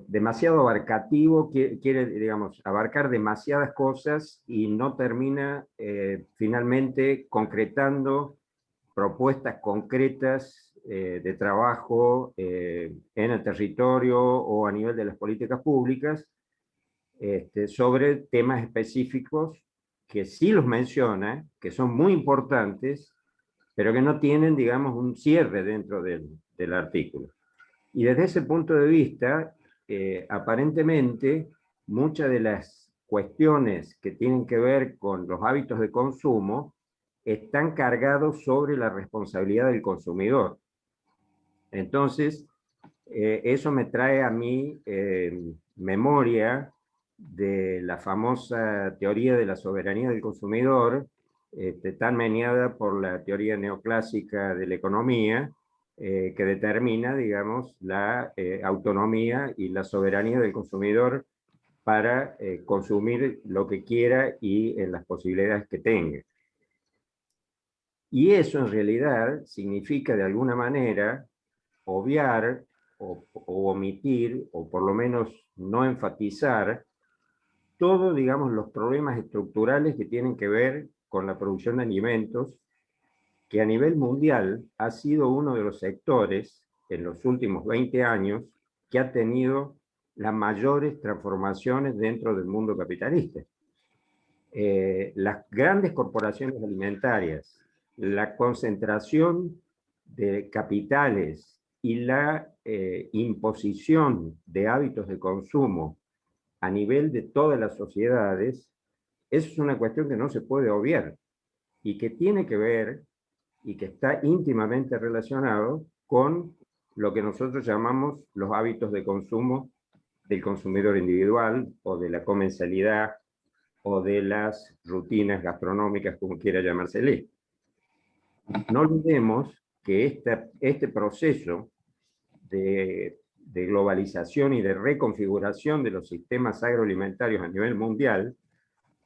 demasiado abarcativo, quiere, digamos, abarcar demasiadas cosas y no termina finalmente concretando propuestas concretas de trabajo en el territorio o a nivel de las políticas públicas sobre temas específicos que sí los menciona, que son muy importantes, pero que no tienen, digamos, un cierre dentro del artículo. Y desde ese punto de vista, aparentemente, muchas de las cuestiones que tienen que ver con los hábitos de consumo están cargados sobre la responsabilidad del consumidor. Entonces, eso me trae a mí memoria de la famosa teoría de la soberanía del consumidor, tan meneada por la teoría neoclásica de la economía, que determina, digamos, la autonomía y la soberanía del consumidor para consumir lo que quiera y en las posibilidades que tenga. Y eso en realidad significa de alguna manera obviar o omitir, o por lo menos no enfatizar, todos, digamos, los problemas estructurales que tienen que ver con la producción de alimentos, que a nivel mundial ha sido uno de los sectores en los últimos 20 años que ha tenido las mayores transformaciones dentro del mundo capitalista. Las grandes corporaciones alimentarias, la concentración de capitales y la imposición de hábitos de consumo a nivel de todas las sociedades, eso es una cuestión que no se puede obviar y que tiene que ver y que está íntimamente relacionado con lo que nosotros llamamos los hábitos de consumo del consumidor individual o de la comensalidad o de las rutinas gastronómicas, como quiera llamársele. No olvidemos que este proceso de globalización y de reconfiguración de los sistemas agroalimentarios a nivel mundial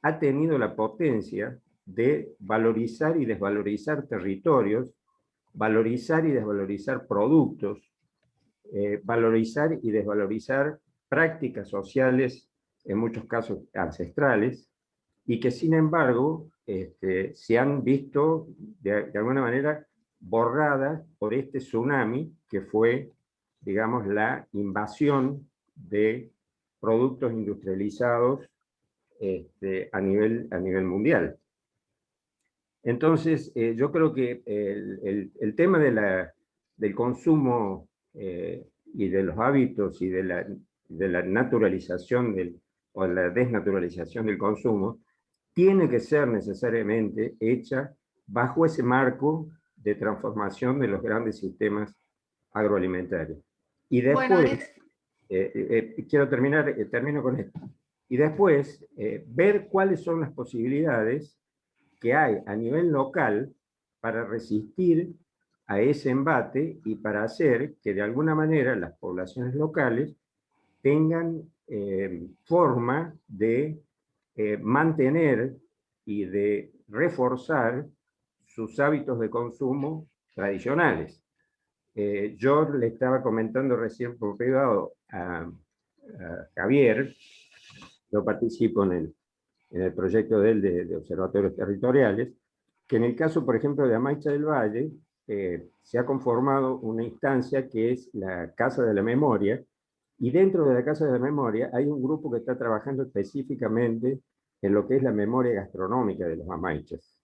ha tenido la potencia de valorizar y desvalorizar territorios, valorizar y desvalorizar productos, valorizar y desvalorizar prácticas sociales, en muchos casos ancestrales, y que sin embargo se han visto de alguna manera borradas por este tsunami que fue, digamos, la invasión de productos industrializados a nivel mundial. Entonces, yo creo que el tema del consumo y de los hábitos y de la naturalización o la desnaturalización del consumo tiene que ser necesariamente hecha bajo ese marco de transformación de los grandes sistemas agroalimentarios. Y después, termino con esto, y después ver cuáles son las posibilidades que hay a nivel local para resistir a ese embate y para hacer que de alguna manera las poblaciones locales tengan forma de mantener y de reforzar sus hábitos de consumo tradicionales. Yo le estaba comentando recién por privado a Javier, yo participo en el proyecto de él de observatorios territoriales, que en el caso, por ejemplo, de Amaicha del Valle, se ha conformado una instancia que es la Casa de la Memoria, y dentro de la Casa de la Memoria hay un grupo que está trabajando específicamente en lo que es la memoria gastronómica de los amaichas.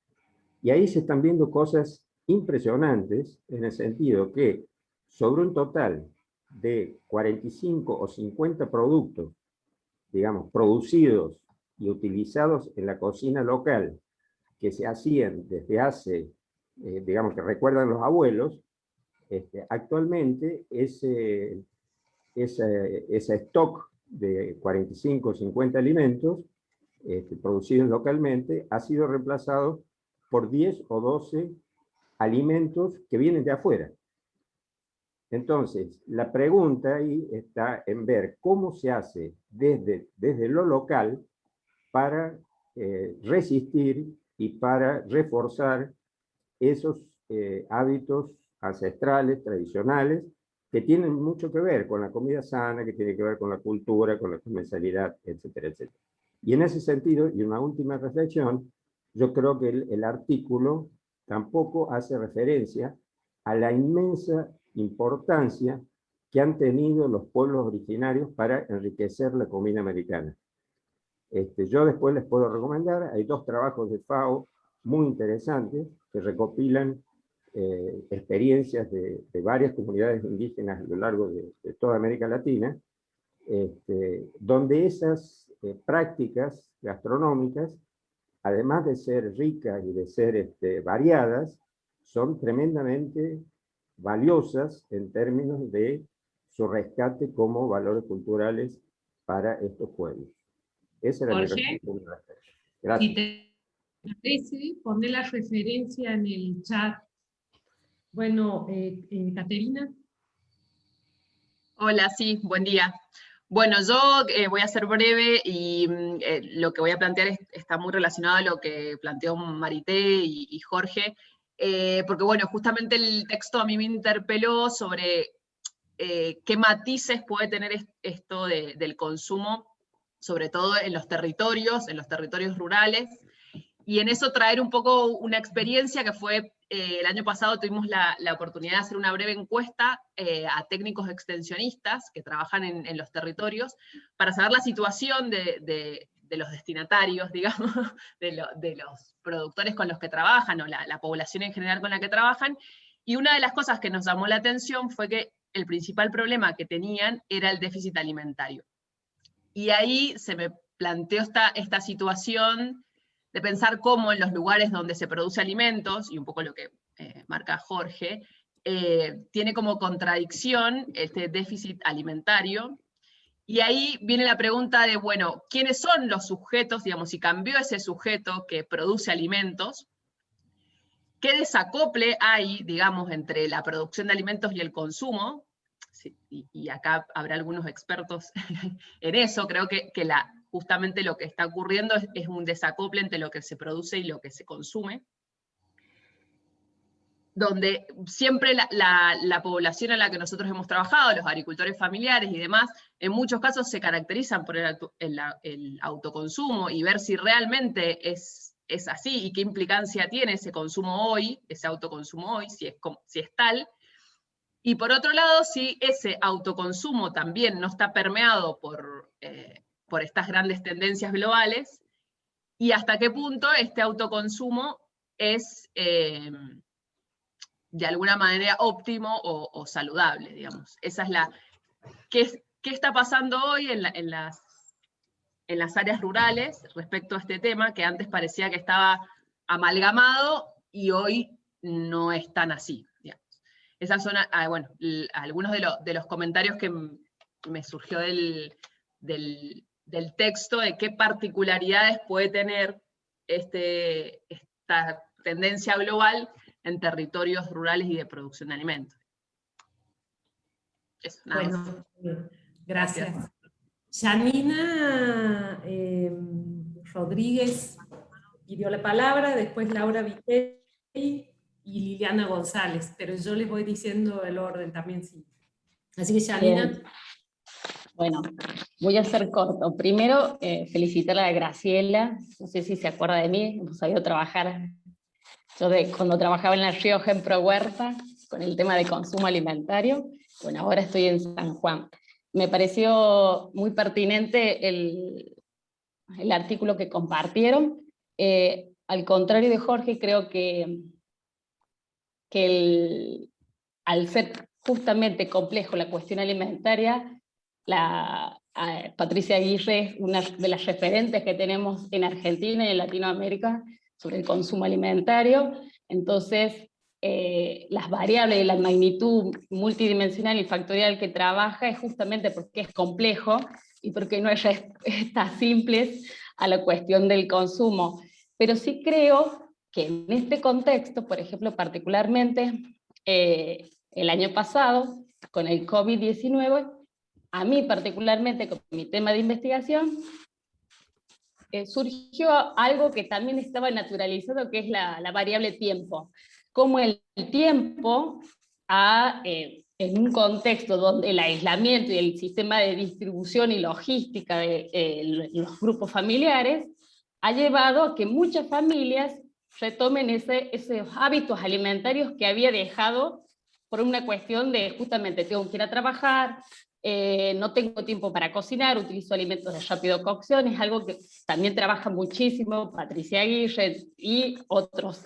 Y ahí se están viendo cosas impresionantes, en el sentido que sobre un total de 45 o 50 productos, digamos, producidos y utilizados en la cocina local, que se hacían desde hace, digamos, que recuerdan los abuelos, actualmente ese stock de 45 o 50 alimentos producidos localmente ha sido reemplazado por 10 o 12 alimentos que vienen de afuera. Entonces, la pregunta ahí está en ver cómo se hace desde lo local para resistir y para reforzar esos hábitos ancestrales, tradicionales, que tienen mucho que ver con la comida sana, que tiene que ver con la cultura, con la comensalidad, etcétera, etcétera. Y en ese sentido, y una última reflexión, yo creo que el artículo tampoco hace referencia a la inmensa importancia que han tenido los pueblos originarios para enriquecer la comida americana. Yo después les puedo recomendar, hay 2 trabajos de FAO muy interesantes que recopilan experiencias de varias comunidades indígenas a lo largo de toda América Latina, donde esas prácticas gastronómicas, además de ser ricas y de ser variadas, son tremendamente valiosas en términos de su rescate como valores culturales para estos pueblos. Esa era mi reflexión. Gracias. Si te parece, poné la referencia en el chat. Bueno, Caterina. Hola, sí, buen día. Bueno, yo voy a ser breve y lo que voy a plantear está muy relacionado a lo que planteó Marité y Jorge, porque bueno, justamente el texto a mí me interpeló sobre qué matices puede tener esto del consumo, sobre todo en los territorios rurales, y en eso traer un poco una experiencia que fue, el año pasado tuvimos la oportunidad de hacer una breve encuesta a técnicos extensionistas que trabajan en los territorios, para saber la situación de los destinatarios, digamos, de los productores con los que trabajan, o la población en general con la que trabajan, y una de las cosas que nos llamó la atención fue que el principal problema que tenían era el déficit alimentario. Y ahí se me planteó esta situación de pensar cómo en los lugares donde se produce alimentos, y un poco lo que marca Jorge, tiene como contradicción este déficit alimentario. Y ahí viene la pregunta de, bueno, ¿quiénes son los sujetos, digamos, si cambió ese sujeto que produce alimentos? ¿Qué desacople hay, digamos, entre la producción de alimentos y el consumo? Sí, y acá habrá algunos expertos en eso. Creo que justamente lo que está ocurriendo es un desacople entre lo que se produce y lo que se consume, donde siempre la población a la que nosotros hemos trabajado, los agricultores familiares y demás, en muchos casos se caracterizan por el autoconsumo, y ver si realmente es así y qué implicancia tiene ese consumo hoy, ese autoconsumo hoy, si es tal. Y por otro lado, si ese autoconsumo también no está permeado por estas grandes tendencias globales, y hasta qué punto este autoconsumo es de alguna manera óptimo o saludable, digamos. Esa es la... ¿Qué está pasando hoy en las áreas rurales respecto a este tema, que antes parecía que estaba amalgamado y hoy no es tan así, digamos? Esas son algunos de los comentarios que me surgió del texto, de qué particularidades puede tener esta tendencia global en territorios rurales y de producción de alimentos. Eso, nada más. Bueno, gracias. Janina Rodríguez pidió la palabra, después Laura Viteri y Liliana González, pero yo les voy diciendo el orden también, sí. Así que Janina. Bien. Bueno, voy a ser corto. Primero, felicitar a Graciela, no sé si se acuerda de mí, hemos sabido trabajar, cuando trabajaba en La Rioja en Pro Huerta, con el tema de consumo alimentario, bueno, ahora estoy en San Juan. Me pareció muy pertinente el artículo que compartieron. Al contrario de Jorge, creo que al ser justamente complejo la cuestión alimentaria, Patricia Aguirre es una de las referentes que tenemos en Argentina y en Latinoamérica sobre el consumo alimentario. Entonces, las variables y la magnitud multidimensional y factorial que trabaja es justamente porque es complejo y porque no hay respuestas simples a la cuestión del consumo. Pero sí creo que en este contexto, por ejemplo, particularmente el año pasado, con el COVID-19, a mí particularmente con mi tema de investigación, surgió algo que también estaba naturalizado, que es la variable tiempo. Como el tiempo, en un contexto donde el aislamiento y el sistema de distribución y logística de los grupos familiares, ha llevado a que muchas familias retomen esos hábitos alimentarios que había dejado por una cuestión de justamente tengo que ir a trabajar, no tengo tiempo para cocinar, utilizo alimentos de rápida cocción, es algo que también trabaja muchísimo Patricia Aguirre y otros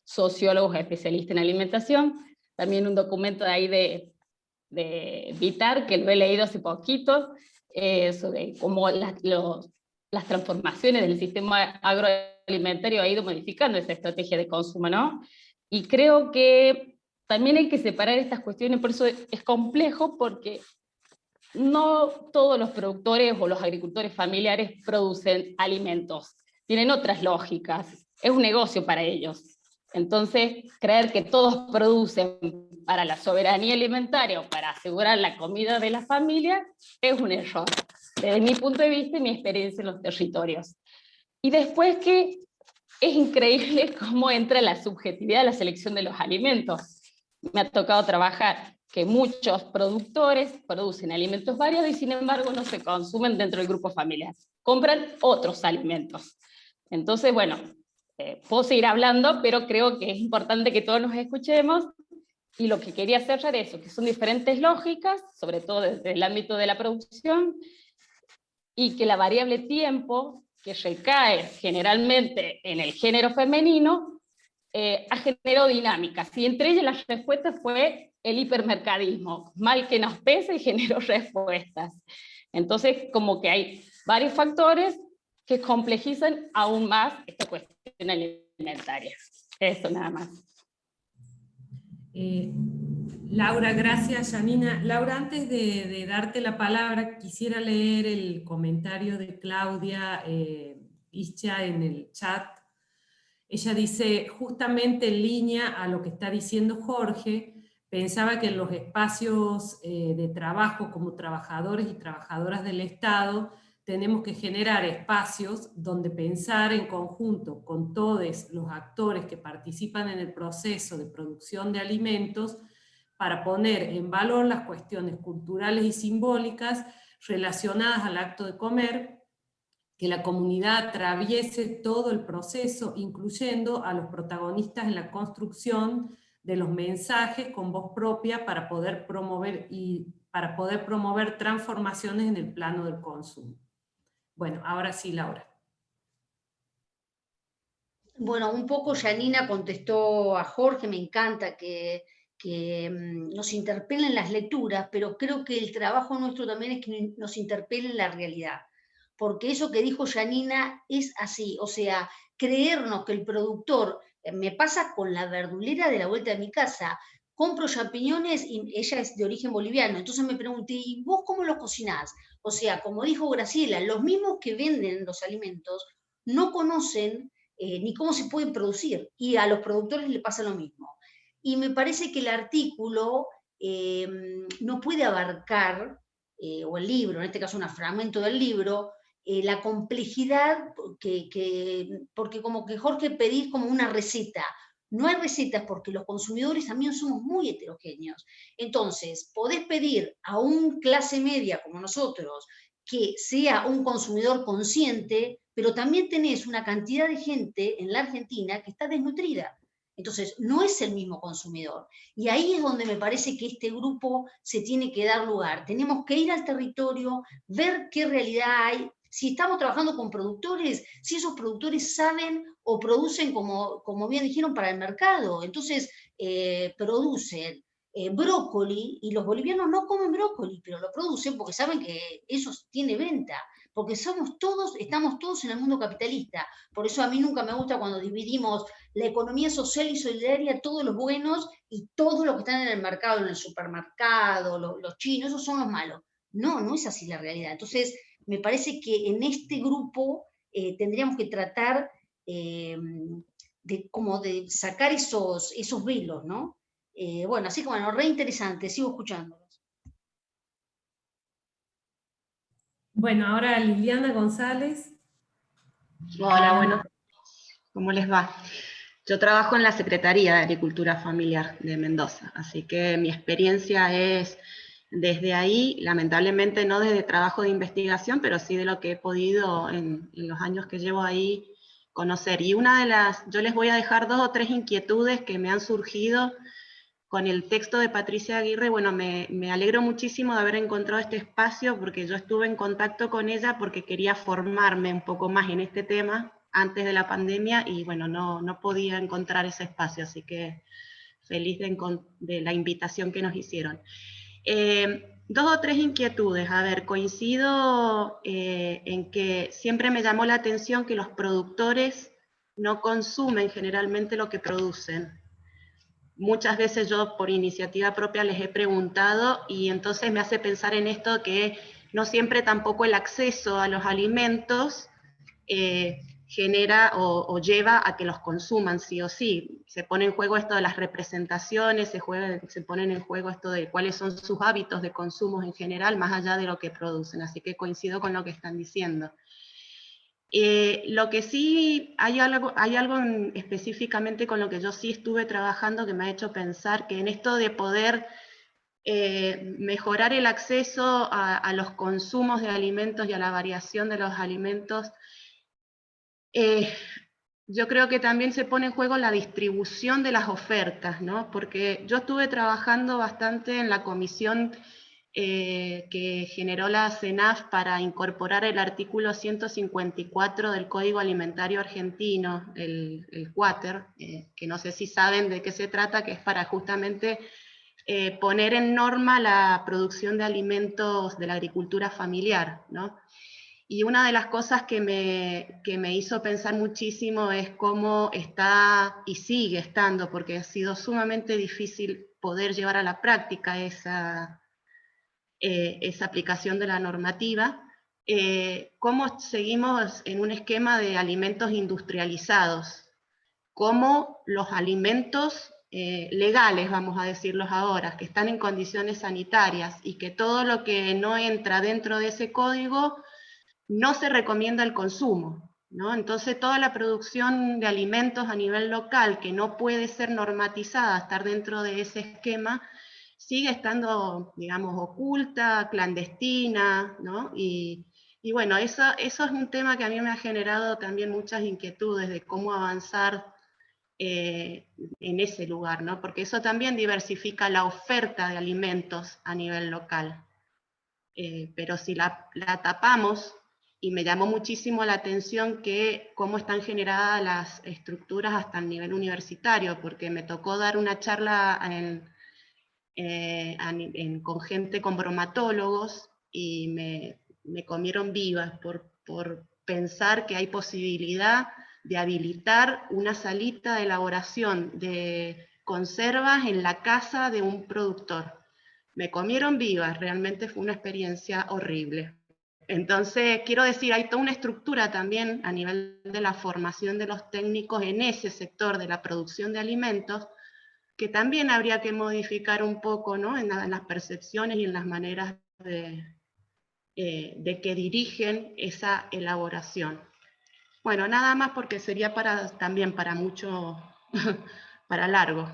sociólogos especialistas en alimentación. También un documento de ahí de Vitar, que lo he leído hace poquito, sobre cómo las transformaciones del sistema agroalimentario ha ido modificando esa estrategia de consumo, ¿no? Y creo que también hay que separar estas cuestiones, por eso es complejo, porque no todos los productores o los agricultores familiares producen alimentos, tienen otras lógicas, es un negocio para ellos. Entonces, creer que todos producen para la soberanía alimentaria o para asegurar la comida de la familia es un error, desde mi punto de vista y mi experiencia en los territorios. Y después que es increíble cómo entra la subjetividad de la selección de los alimentos. Me ha tocado trabajar que muchos productores producen alimentos variados y sin embargo no se consumen dentro del grupo familiar. Compran otros alimentos. Entonces, bueno, puedo seguir hablando, pero creo que es importante que todos nos escuchemos, y lo que quería cerrar es eso, que son diferentes lógicas, sobre todo desde el ámbito de la producción, y que la variable tiempo, que recae generalmente en el género femenino, ha generado dinámicas, y entre ellas la respuesta fue el hipermercadismo, mal que nos pese, y generó respuestas. Entonces, como que hay varios factores que complejizan aún más esta cuestión alimentaria. Eso nada más. Laura, gracias, Janina. Laura, antes de darte la palabra, quisiera leer el comentario de Claudia Ischa en el chat. Ella dice, justamente en línea a lo que está diciendo Jorge, pensaba que en los espacios de trabajo como trabajadores y trabajadoras del Estado, tenemos que generar espacios donde pensar en conjunto con todos los actores que participan en el proceso de producción de alimentos para poner en valor las cuestiones culturales y simbólicas relacionadas al acto de comer, que la comunidad atraviese todo el proceso, incluyendo a los protagonistas en la construcción de los mensajes con voz propia para poder promover transformaciones en el plano del consumo. Bueno, ahora sí, Laura. Bueno, un poco Janina contestó a Jorge, me encanta que nos interpelen las lecturas, pero creo que el trabajo nuestro también es que nos interpelen la realidad, porque eso que dijo Janina es así, o sea, creernos que el productor, me pasa con la verdulera de la vuelta de mi casa, compro champiñones y ella es de origen boliviano, entonces me pregunté, ¿y vos cómo los cocinás? O sea, como dijo Graciela, los mismos que venden los alimentos no conocen ni cómo se pueden producir, y a los productores les pasa lo mismo. Y me parece que el artículo no puede abarcar, o el libro, en este caso un fragmento del libro, la complejidad, porque como que Jorge pedís como una receta. No hay recetas porque los consumidores también somos muy heterogéneos. Entonces, podés pedir a un clase media como nosotros que sea un consumidor consciente, pero también tenés una cantidad de gente en la Argentina que está desnutrida. Entonces, no es el mismo consumidor. Y ahí es donde me parece que este grupo se tiene que dar lugar. Tenemos que ir al territorio, ver qué realidad hay. Si estamos trabajando con productores, si esos productores saben o producen, como bien dijeron, para el mercado. Entonces, producen brócoli, y los bolivianos no comen brócoli, pero lo producen porque saben que eso tiene venta, porque estamos todos en el mundo capitalista. Por eso a mí nunca me gusta cuando dividimos la economía social y solidaria, todos los buenos y todos los que están en el mercado, en el supermercado, los chinos, esos son los malos. No, no es así la realidad. Entonces, me parece que en este grupo tendríamos que tratar como de sacar esos velos, ¿no? Bueno, así que bueno, re interesante, sigo escuchándolos. Bueno, ahora Liliana González. Hola, bueno, ¿cómo les va? Yo trabajo en la Secretaría de Agricultura Familiar de Mendoza, así que mi experiencia es desde ahí, lamentablemente no desde trabajo de investigación, pero sí de lo que he podido en los años que llevo ahí conocer. Y yo les voy a dejar 2 o 3 inquietudes que me han surgido con el texto de Patricia Aguirre. Bueno, me alegro muchísimo de haber encontrado este espacio, porque yo estuve en contacto con ella porque quería formarme un poco más en este tema antes de la pandemia, y bueno, no podía encontrar ese espacio, así que feliz de la invitación que nos hicieron. 2 o 3 inquietudes. A ver, coincido en que siempre me llamó la atención que los productores no consumen generalmente lo que producen. Muchas veces yo por iniciativa propia les he preguntado, y entonces me hace pensar en esto, que no siempre tampoco el acceso a los alimentos genera o lleva a que los consuman sí o sí. Se pone en juego esto de las representaciones, se ponen en juego esto de cuáles son sus hábitos de consumo en general, más allá de lo que producen. Así que coincido con lo que están diciendo. Lo que sí, hay algo específicamente con lo que yo sí estuve trabajando que me ha hecho pensar que en esto de poder mejorar el acceso a los consumos de alimentos y a la variación de los alimentos, yo creo que también se pone en juego la distribución de las ofertas, ¿no? Porque yo estuve trabajando bastante en la comisión que generó la CENAF para incorporar el artículo 154 del Código Alimentario Argentino, el Quater, que no sé si saben de qué se trata, que es para justamente poner en norma la producción de alimentos de la agricultura familiar, ¿no? Y una de las cosas que me hizo pensar muchísimo es cómo está y sigue estando, porque ha sido sumamente difícil poder llevar a la práctica esa aplicación de la normativa, cómo seguimos en un esquema de alimentos industrializados, cómo los alimentos legales, vamos a decirlos ahora, que están en condiciones sanitarias, y que todo lo que no entra dentro de ese código no se recomienda el consumo, ¿no? Entonces toda la producción de alimentos a nivel local que no puede ser normatizada, estar dentro de ese esquema, sigue estando, digamos, oculta, clandestina, ¿no? Y bueno, eso es un tema que a mí me ha generado también muchas inquietudes de cómo avanzar en ese lugar, ¿no? Porque eso también diversifica la oferta de alimentos a nivel local. Pero si la tapamos, y me llamó muchísimo la atención que cómo están generadas las estructuras hasta el nivel universitario, porque me tocó dar una charla con gente, con bromatólogos, y me comieron vivas por pensar que hay posibilidad de habilitar una salita de elaboración de conservas en la casa de un productor. Me comieron vivas, realmente fue una experiencia horrible. Entonces, quiero decir, hay toda una estructura también a nivel de la formación de los técnicos en ese sector de la producción de alimentos, que también habría que modificar un poco, ¿no? en las percepciones y en las maneras de que dirigen esa elaboración. Bueno, nada más porque sería también para mucho, para largo.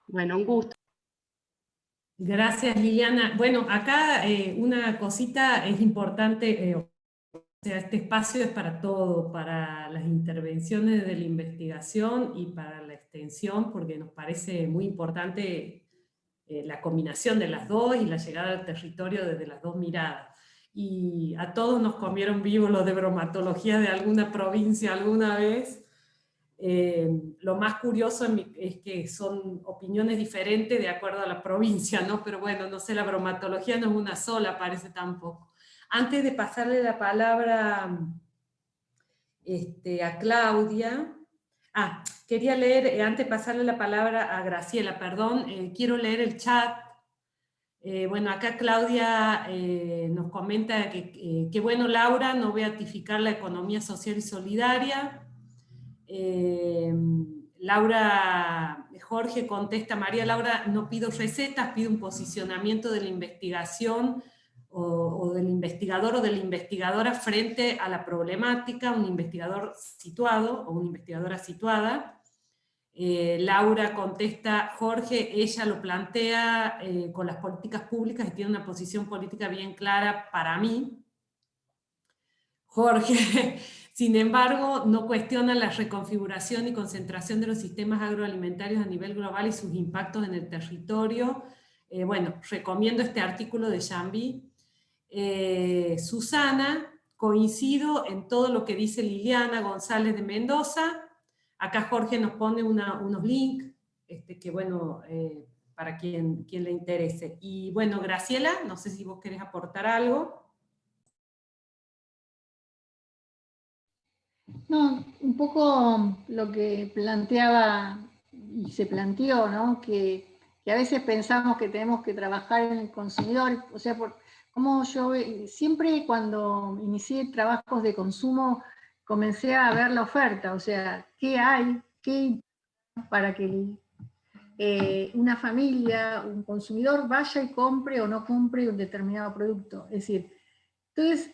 Bueno, un gusto. Gracias, Liliana. Bueno, acá una cosita es importante, o sea, este espacio es para todo, para las intervenciones de la investigación y para la extensión, porque nos parece muy importante la combinación de las dos y la llegada al territorio desde las dos miradas. Y a todos nos comieron vivos los de bromatología de alguna provincia alguna vez. Lo más curioso es que son opiniones diferentes de acuerdo a la provincia, ¿no? Pero bueno, no sé, la bromatología no es una sola, parece tampoco. Antes de pasarle la palabra a Claudia, quería leer, antes de pasarle la palabra a Graciela, perdón, quiero leer el chat. Bueno, acá Claudia nos comenta que bueno, Laura, no beatificar la economía social y solidaria. Jorge contesta, María Laura, no pido recetas, pido un posicionamiento de la investigación o del investigador o de la investigadora frente a la problemática, un investigador situado o una investigadora situada. Laura contesta, Jorge, ella lo plantea con las políticas públicas y tiene una posición política bien clara para mí. Jorge, sin embargo, no cuestiona la reconfiguración y concentración de los sistemas agroalimentarios a nivel global y sus impactos en el territorio. Bueno, recomiendo este artículo de Jambi. Susana, coincido en todo lo que dice Liliana González de Mendoza. Acá Jorge nos pone unos links, que bueno, para quien le interese. Y bueno, Graciela, no sé si vos querés aportar algo. No, un poco lo que planteaba y se planteó, ¿no? Que a veces pensamos que tenemos que trabajar en el consumidor, o sea, como yo siempre cuando inicié trabajos de consumo comencé a ver la oferta, o sea, qué hay, qué para que una familia, un consumidor vaya y compre o no compre un determinado producto. Es decir, entonces,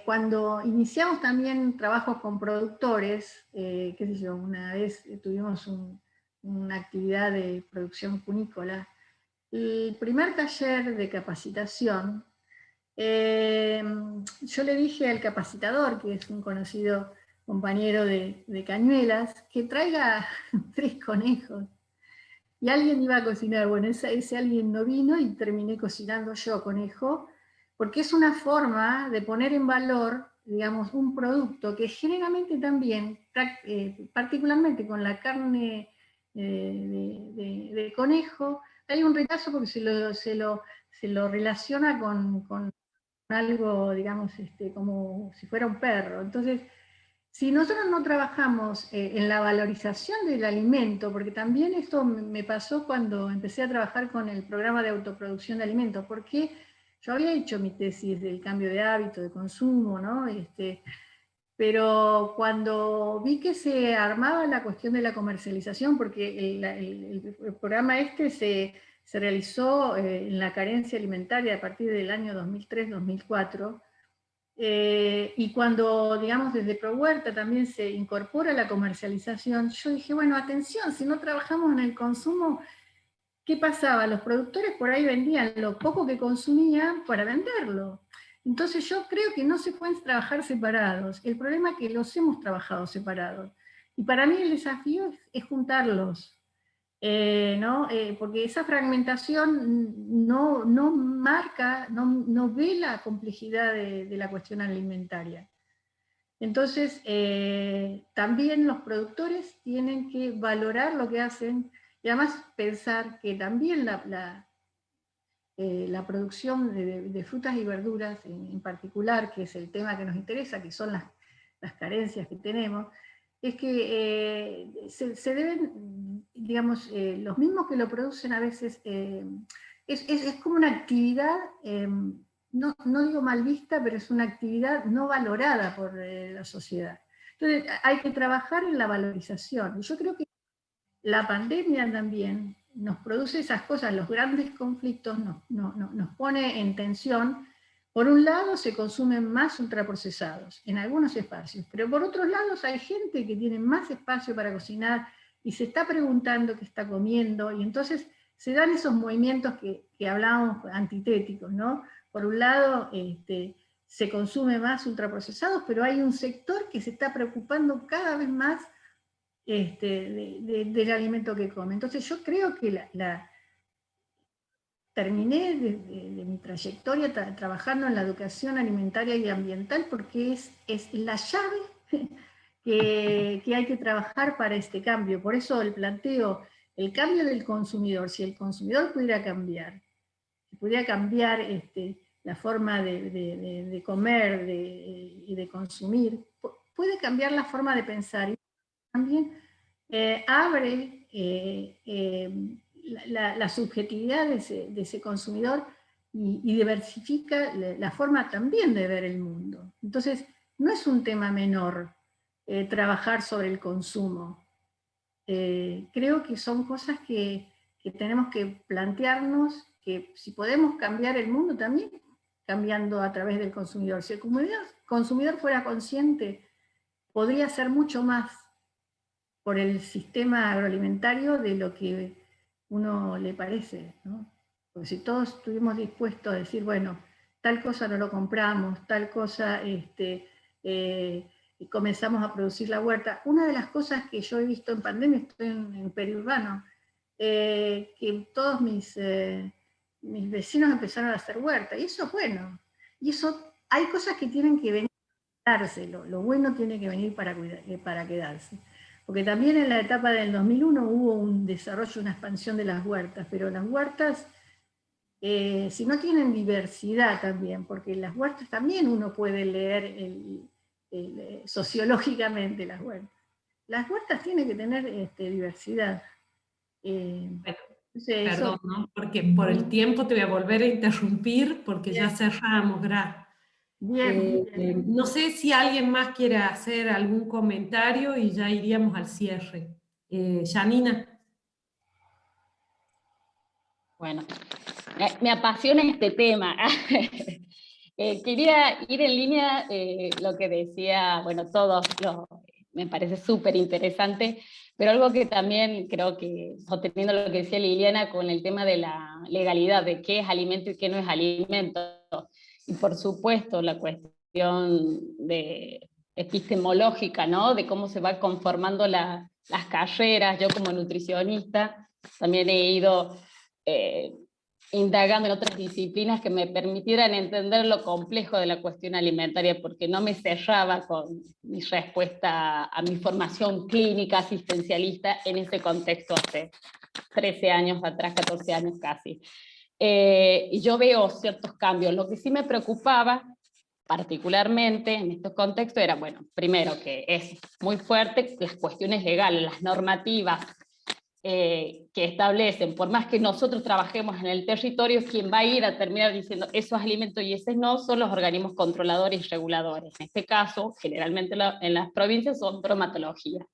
cuando iniciamos también trabajos con productores, qué sé yo, una vez tuvimos una actividad de producción cunícola, el primer taller de capacitación, yo le dije al capacitador, que es un conocido compañero de Cañuelas, que traiga 3 conejos. Y alguien iba a cocinar, bueno, ese alguien no vino y terminé cocinando yo conejo, porque es una forma de poner en valor, digamos, un producto que generalmente también, particularmente con la carne de conejo, hay un rechazo porque se lo relaciona con algo, digamos, como si fuera un perro. Entonces, si nosotros no trabajamos en la valorización del alimento, porque también esto me pasó cuando empecé a trabajar con el programa de autoproducción de alimentos, porque yo había hecho mi tesis del cambio de hábito de consumo, ¿no? Pero cuando vi que se armaba la cuestión de la comercialización, porque el programa se realizó en la carencia alimentaria a partir del año 2003-2004, y cuando, digamos, desde ProHuerta también se incorpora la comercialización, yo dije, bueno, atención, si no trabajamos en el consumo, ¿qué pasaba? Los productores por ahí vendían lo poco que consumían para venderlo. Entonces yo creo que no se pueden trabajar separados. El problema es que los hemos trabajado separados. Y para mí el desafío es juntarlos, ¿no? Porque esa fragmentación no marca, no ve la complejidad de la cuestión alimentaria. Entonces, también los productores tienen que valorar lo que hacen y además pensar que también la producción de frutas y verduras en particular, que es el tema que nos interesa, que son las carencias que tenemos, es que se deben, digamos, los mismos que lo producen a veces, es como una actividad, no digo mal vista, pero es una actividad no valorada por la sociedad. Entonces hay que trabajar en la valorización. Y yo creo que la pandemia también nos produce esas cosas, los grandes conflictos nos pone en tensión. Por un lado se consumen más ultraprocesados en algunos espacios, pero por otros lados hay gente que tiene más espacio para cocinar y se está preguntando qué está comiendo, y entonces se dan esos movimientos que hablábamos antitéticos, ¿no? Por un lado se consume más ultraprocesados, pero hay un sector que se está preocupando cada vez más del alimento que come. Entonces yo creo que terminé de mi trayectoria trabajando en la educación alimentaria y ambiental porque es la llave que hay que trabajar para este cambio. Por eso el planteo, el cambio del consumidor, si el consumidor pudiera cambiar la forma de comer y de consumir, puede cambiar la forma de pensar. Y también abre la subjetividad de ese consumidor y diversifica la forma también de ver el mundo. Entonces, no es un tema menor trabajar sobre el consumo. Creo que son cosas que tenemos que plantearnos, que si podemos cambiar el mundo también, cambiando a través del consumidor. Si el consumidor fuera consciente, podría hacer mucho más por el sistema agroalimentario de lo que uno le parece, ¿no? Porque si todos estuvimos dispuestos a decir, bueno, tal cosa no lo compramos, tal cosa y comenzamos a producir la huerta. Una de las cosas que yo he visto en pandemia, estoy en periurbano, que todos mis vecinos empezaron a hacer huerta, y eso es bueno. Y eso, hay cosas que tienen que venir para quedarse, lo bueno tiene que venir para quedarse. Porque también en la etapa del 2001 hubo un desarrollo, una expansión de las huertas, pero las huertas, si no tienen diversidad también, porque en las huertas también uno puede leer sociológicamente las huertas. Las huertas tienen que tener diversidad. Bueno, perdón, ¿no? Porque por el tiempo te voy a volver a interrumpir, porque ya cerramos, Bien. No sé si alguien más quiere hacer algún comentario y ya iríamos al cierre. Janina. Bueno, me apasiona este tema. Quería ir en línea lo que decía, bueno, me parece súper interesante, pero algo que también creo que, sosteniendo lo que decía Liliana con el tema de la legalidad, de qué es alimento y qué no es alimento, y por supuesto la cuestión epistemológica, ¿no? De cómo se va conformando las carreras. Yo como nutricionista también he ido indagando en otras disciplinas que me permitieran entender lo complejo de la cuestión alimentaria, porque no me cerraba con mi respuesta a mi formación clínica asistencialista en ese contexto hace 13 años atrás, 14 años casi. Y yo veo ciertos cambios. Lo que sí me preocupaba particularmente en estos contextos era, bueno, primero que es muy fuerte las cuestiones legales, las normativas que establecen, por más que nosotros trabajemos en el territorio, quien va a ir a terminar diciendo esos alimentos y esos no, son los organismos controladores y reguladores. En este caso, generalmente en las provincias son bromatología.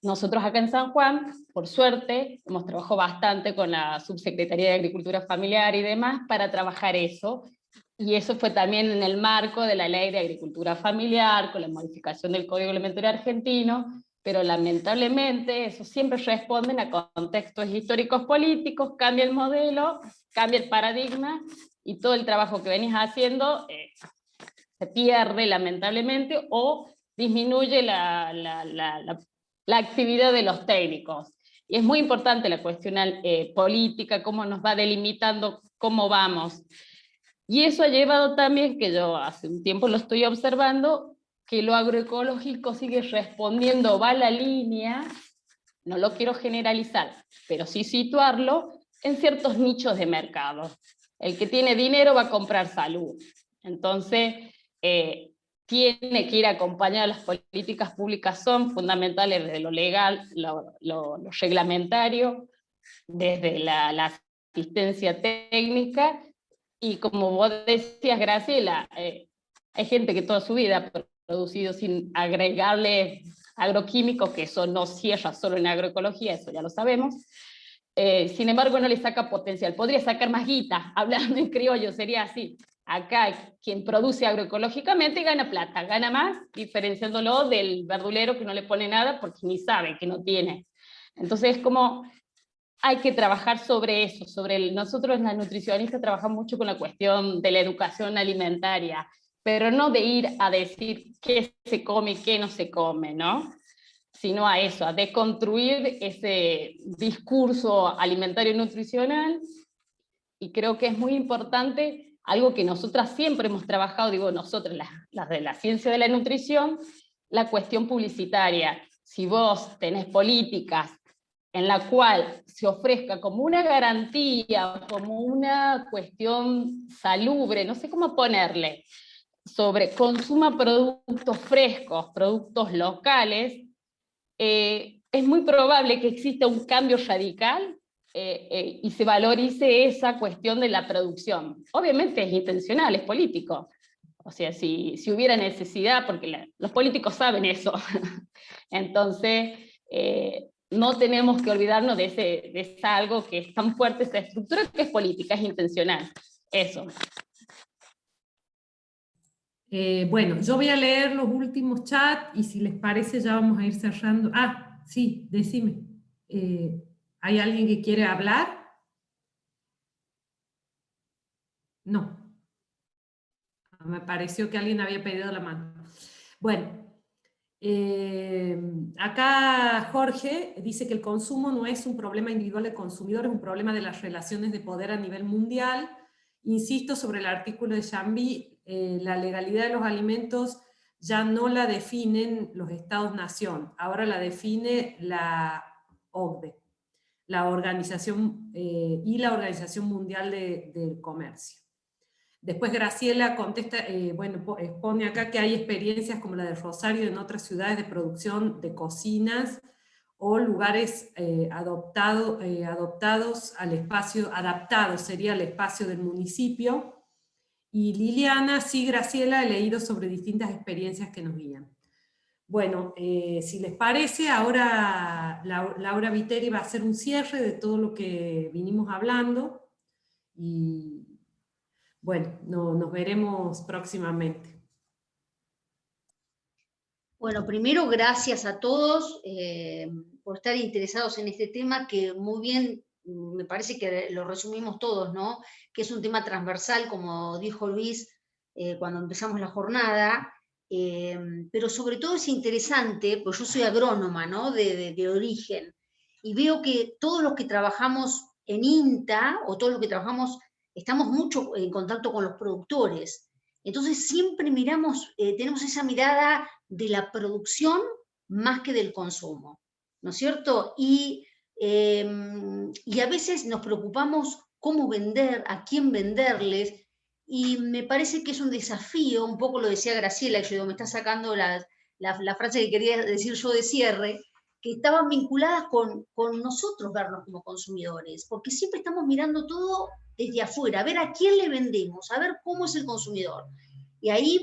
Nosotros acá en San Juan, por suerte, hemos trabajado bastante con la Subsecretaría de Agricultura Familiar y demás para trabajar eso, y eso fue también en el marco de la Ley de Agricultura Familiar, con la modificación del Código Alimentario Argentino, pero lamentablemente eso siempre responden a contextos históricos políticos, cambia el modelo, cambia el paradigma, y todo el trabajo que venís haciendo se pierde lamentablemente, o disminuye la la actividad de los técnicos. Y es muy importante la cuestión política, cómo nos va delimitando, cómo vamos. Y eso ha llevado también, que yo hace un tiempo lo estoy observando, que lo agroecológico sigue respondiendo, va a la línea, no lo quiero generalizar, pero sí situarlo en ciertos nichos de mercado. El que tiene dinero va a comprar salud. Entonces, tiene que ir acompañado, las políticas públicas son fundamentales desde lo legal, lo reglamentario, desde la asistencia técnica, y como vos decías, Graciela, hay gente que toda su vida ha producido sin agregarle agroquímicos, que eso no cierra solo en agroecología, eso ya lo sabemos. Sin embargo, no le saca potencial. Podría sacar más guita, hablando en criollo, sería así. Acá quien produce agroecológicamente gana plata, gana más, diferenciándolo del verdulero que no le pone nada porque ni sabe que no tiene. Entonces es como, hay que trabajar sobre eso, nosotros las nutricionistas trabajamos mucho con la cuestión de la educación alimentaria, pero no de ir a decir qué se come y qué no se come, ¿no? Sino a eso, a deconstruir ese discurso alimentario y nutricional, y creo que es muy importante, algo que nosotras siempre hemos trabajado, digo nosotras, las de la ciencia de la nutrición, la cuestión publicitaria. Si vos tenés políticas en la cual se ofrezca como una garantía, como una cuestión salubre, no sé cómo ponerle, sobre consuma productos frescos, productos locales, es muy probable que exista un cambio radical y se valorice esa cuestión de la producción. Obviamente es intencional, es político. O sea, si hubiera necesidad, porque los políticos saben eso. Entonces, no tenemos que olvidarnos de esa algo que es tan fuerte, esa estructura que es política, es intencional. Eso. Bueno, yo voy a leer los últimos chats y si les parece ya vamos a ir cerrando. Ah, sí, decime. ¿Hay alguien que quiere hablar? No. Me pareció que alguien había pedido la mano. Bueno, acá Jorge dice que el consumo no es un problema individual del consumidor, es un problema de las relaciones de poder a nivel mundial. Insisto sobre el artículo de Jambi, la legalidad de los alimentos ya no la definen los Estados-nación, ahora la define la OCDE, la Organización y la Organización Mundial del Comercio. Después Graciela contesta, expone acá que hay experiencias como la de Rosario en otras ciudades de producción de cocinas o lugares adaptados al espacio del municipio. Y Liliana, sí, Graciela, he leído sobre distintas experiencias que nos guían. Bueno, si les parece, ahora Laura Viteri va a hacer un cierre de todo lo que vinimos hablando y bueno, nos veremos próximamente. Bueno, primero gracias a todos por estar interesados en este tema que muy bien, me parece que lo resumimos todos, ¿no? Que es un tema transversal, como dijo Luis cuando empezamos la jornada, pero sobre todo es interesante, pues yo soy agrónoma, ¿no? de origen, y veo que todos los que trabajamos en INTA, o todos los que trabajamos, estamos mucho en contacto con los productores. Entonces siempre miramos, tenemos esa mirada de la producción más que del consumo, ¿no es cierto? Y a veces nos preocupamos cómo vender, a quién venderles, y me parece que es un desafío, un poco lo decía Graciela, que yo digo, me está sacando la frase que quería decir yo de cierre, que estaban vinculadas con nosotros vernos como consumidores, porque siempre estamos mirando todo desde afuera, a ver a quién le vendemos, a ver cómo es el consumidor. Y ahí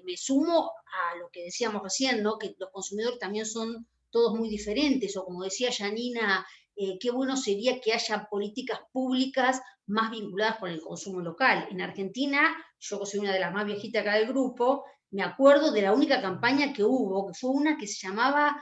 me sumo a lo que decíamos recién, ¿no? Que los consumidores también son todos muy diferentes, o como decía Janina, qué bueno sería que haya políticas públicas más vinculadas con el consumo local. En Argentina, yo que soy una de las más viejitas acá del grupo, me acuerdo de la única campaña que hubo, que fue una que se llamaba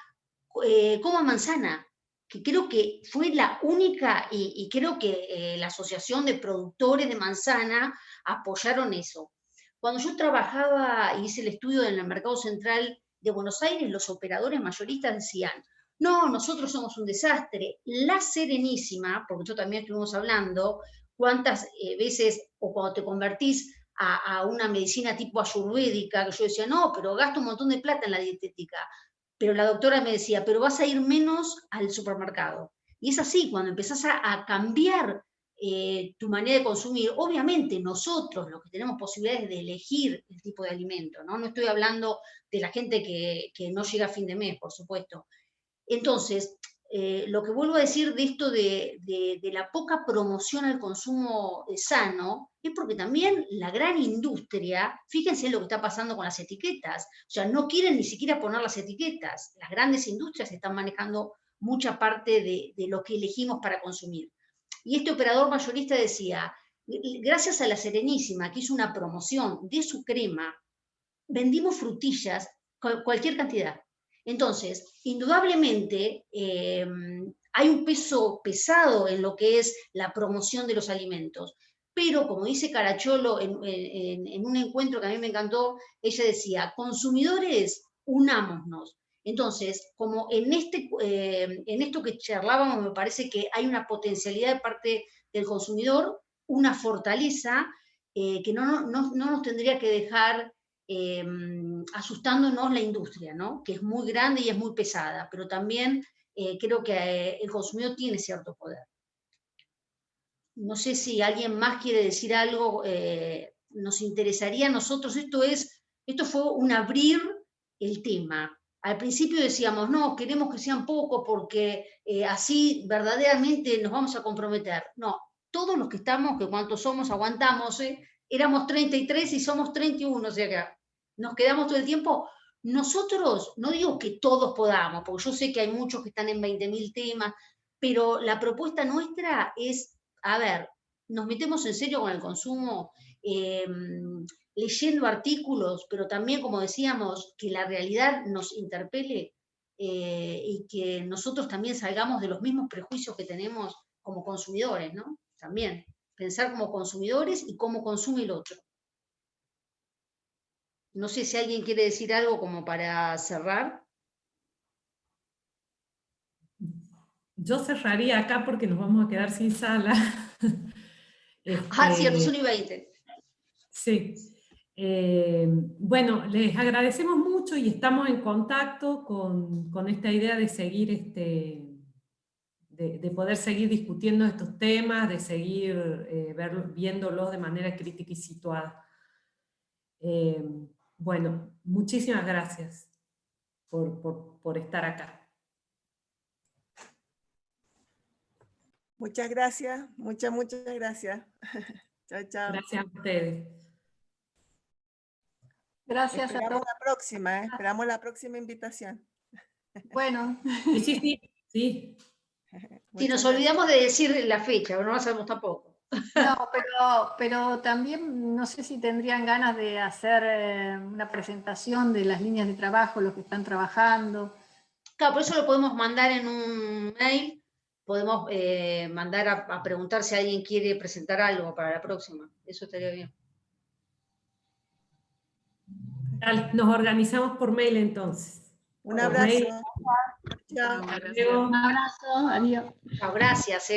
Coma Manzana, que creo que fue la única, y creo que la Asociación de Productores de Manzana apoyaron eso. Cuando yo trabajaba y hice el estudio en el Mercado Central de Buenos Aires, los operadores mayoristas decían, no, nosotros somos un desastre. La Serenísima, porque yo también estuvimos hablando, cuántas veces, o cuando te convertís a una medicina tipo ayurvédica, que yo decía, no, pero gasto un montón de plata en la dietética. Pero la doctora me decía, pero vas a ir menos al supermercado. Y es así, cuando empezás a cambiar tu manera de consumir, obviamente nosotros, los que tenemos posibilidades de elegir el tipo de alimento, ¿no? No estoy hablando de la gente que no llega a fin de mes, por supuesto. Entonces, lo que vuelvo a decir de esto de la poca promoción al consumo sano, es porque también la gran industria, fíjense lo que está pasando con las etiquetas, o sea, no quieren ni siquiera poner las etiquetas, las grandes industrias están manejando mucha parte de lo que elegimos para consumir. Y este operador mayorista decía, gracias a la Serenísima, que hizo una promoción de su crema, vendimos frutillas, cualquier cantidad. Entonces, indudablemente, hay un peso pesado en lo que es la promoción de los alimentos. Pero, como dice Caracciolo en un encuentro que a mí me encantó, ella decía, consumidores, unámonos. Entonces, como en esto que charlábamos, me parece que hay una potencialidad de parte del consumidor, una fortaleza que no nos tendría que dejar asustándonos la industria, ¿no? Que es muy grande y es muy pesada, pero también creo que el consumidor tiene cierto poder. No sé si alguien más quiere decir algo, nos interesaría a nosotros, esto fue un abrir el tema. Al principio decíamos, no, queremos que sean pocos porque así verdaderamente nos vamos a comprometer. No, todos los que estamos, que cuántos somos, aguantamos, éramos 33 y somos 31, o sea que nos quedamos todo el tiempo. Nosotros, no digo que todos podamos, porque yo sé que hay muchos que están en 20.000 temas, pero la propuesta nuestra es, a ver, nos metemos en serio con el consumo, leyendo artículos, pero también, como decíamos, que la realidad nos interpele y que nosotros también salgamos de los mismos prejuicios que tenemos como consumidores, ¿no? También, pensar como consumidores y cómo consume el otro. No sé si alguien quiere decir algo como para cerrar. Yo cerraría acá porque nos vamos a quedar sin sala. Cierto, son y 20. Sí. Bueno, les agradecemos mucho y estamos en contacto con esta idea de seguir, de poder seguir discutiendo estos temas, de seguir viéndolos de manera crítica y situada. Bueno, muchísimas gracias por estar acá. Muchas gracias, muchas gracias. Chao, chao. Gracias a ustedes. Gracias a todos. Esperamos la próxima invitación. Bueno. Sí. Si nos olvidamos de decir la fecha, no lo sabemos tampoco. No, pero también no sé si tendrían ganas de hacer una presentación de las líneas de trabajo, los que están trabajando. Claro, por eso lo podemos mandar en un mail, podemos mandar a preguntar si alguien quiere presentar algo para la próxima. Eso estaría bien. Dale, nos organizamos por mail entonces. Un abrazo. Chao. Un abrazo, adiós. Chao, gracias.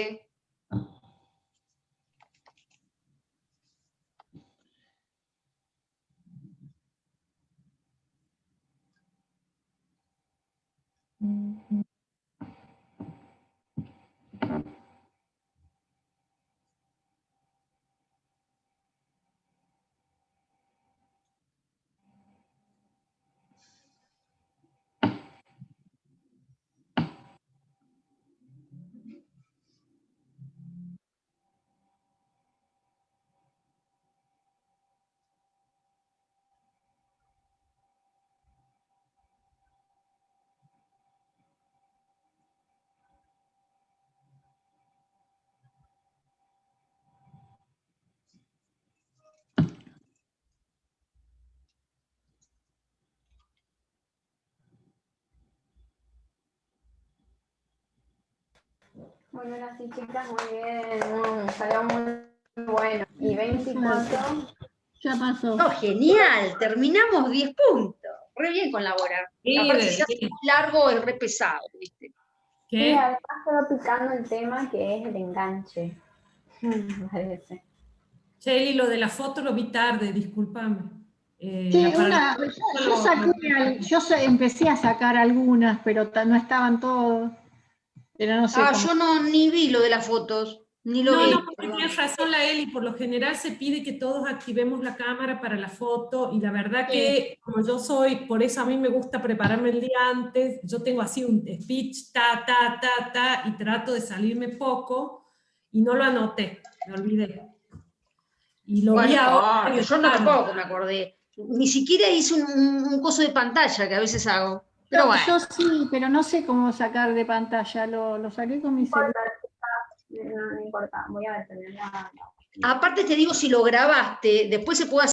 Bueno, ahora sí, chicas, muy bien, salió muy bueno. ¿Y 20 cuánto? Ya pasó. ¡Oh, genial! Terminamos 10 puntos. re bien con la hora. Sí, Aparte, si se hace muy largo, es re pesado, ¿viste? Sí, ¿Qué? además quedó picando el tema que es el enganche, me parece. Shelly, lo de la foto lo vi tarde, discúlpame. Sí, yo empecé a sacar algunas, pero no estaban todos. Pero no sé cómo. Yo no ni vi lo de las fotos, ni lo No, vi. no, porque tienes razón la Eli, por lo general se pide que todos activemos la cámara para la foto y la verdad que como yo soy, por eso a mí me gusta prepararme el día antes, yo tengo así un speech, y trato de salirme poco y no lo anoté, me olvidé. Y lo vi ahora. Yo no tampoco me acordé. Ni siquiera hice un coso de pantalla que a veces hago. Pero bueno. Yo sí, pero no sé cómo sacar de pantalla, lo saqué con mi celular. No importa, voy a detener la... Aparte te digo, si lo grabaste, después se puede hacer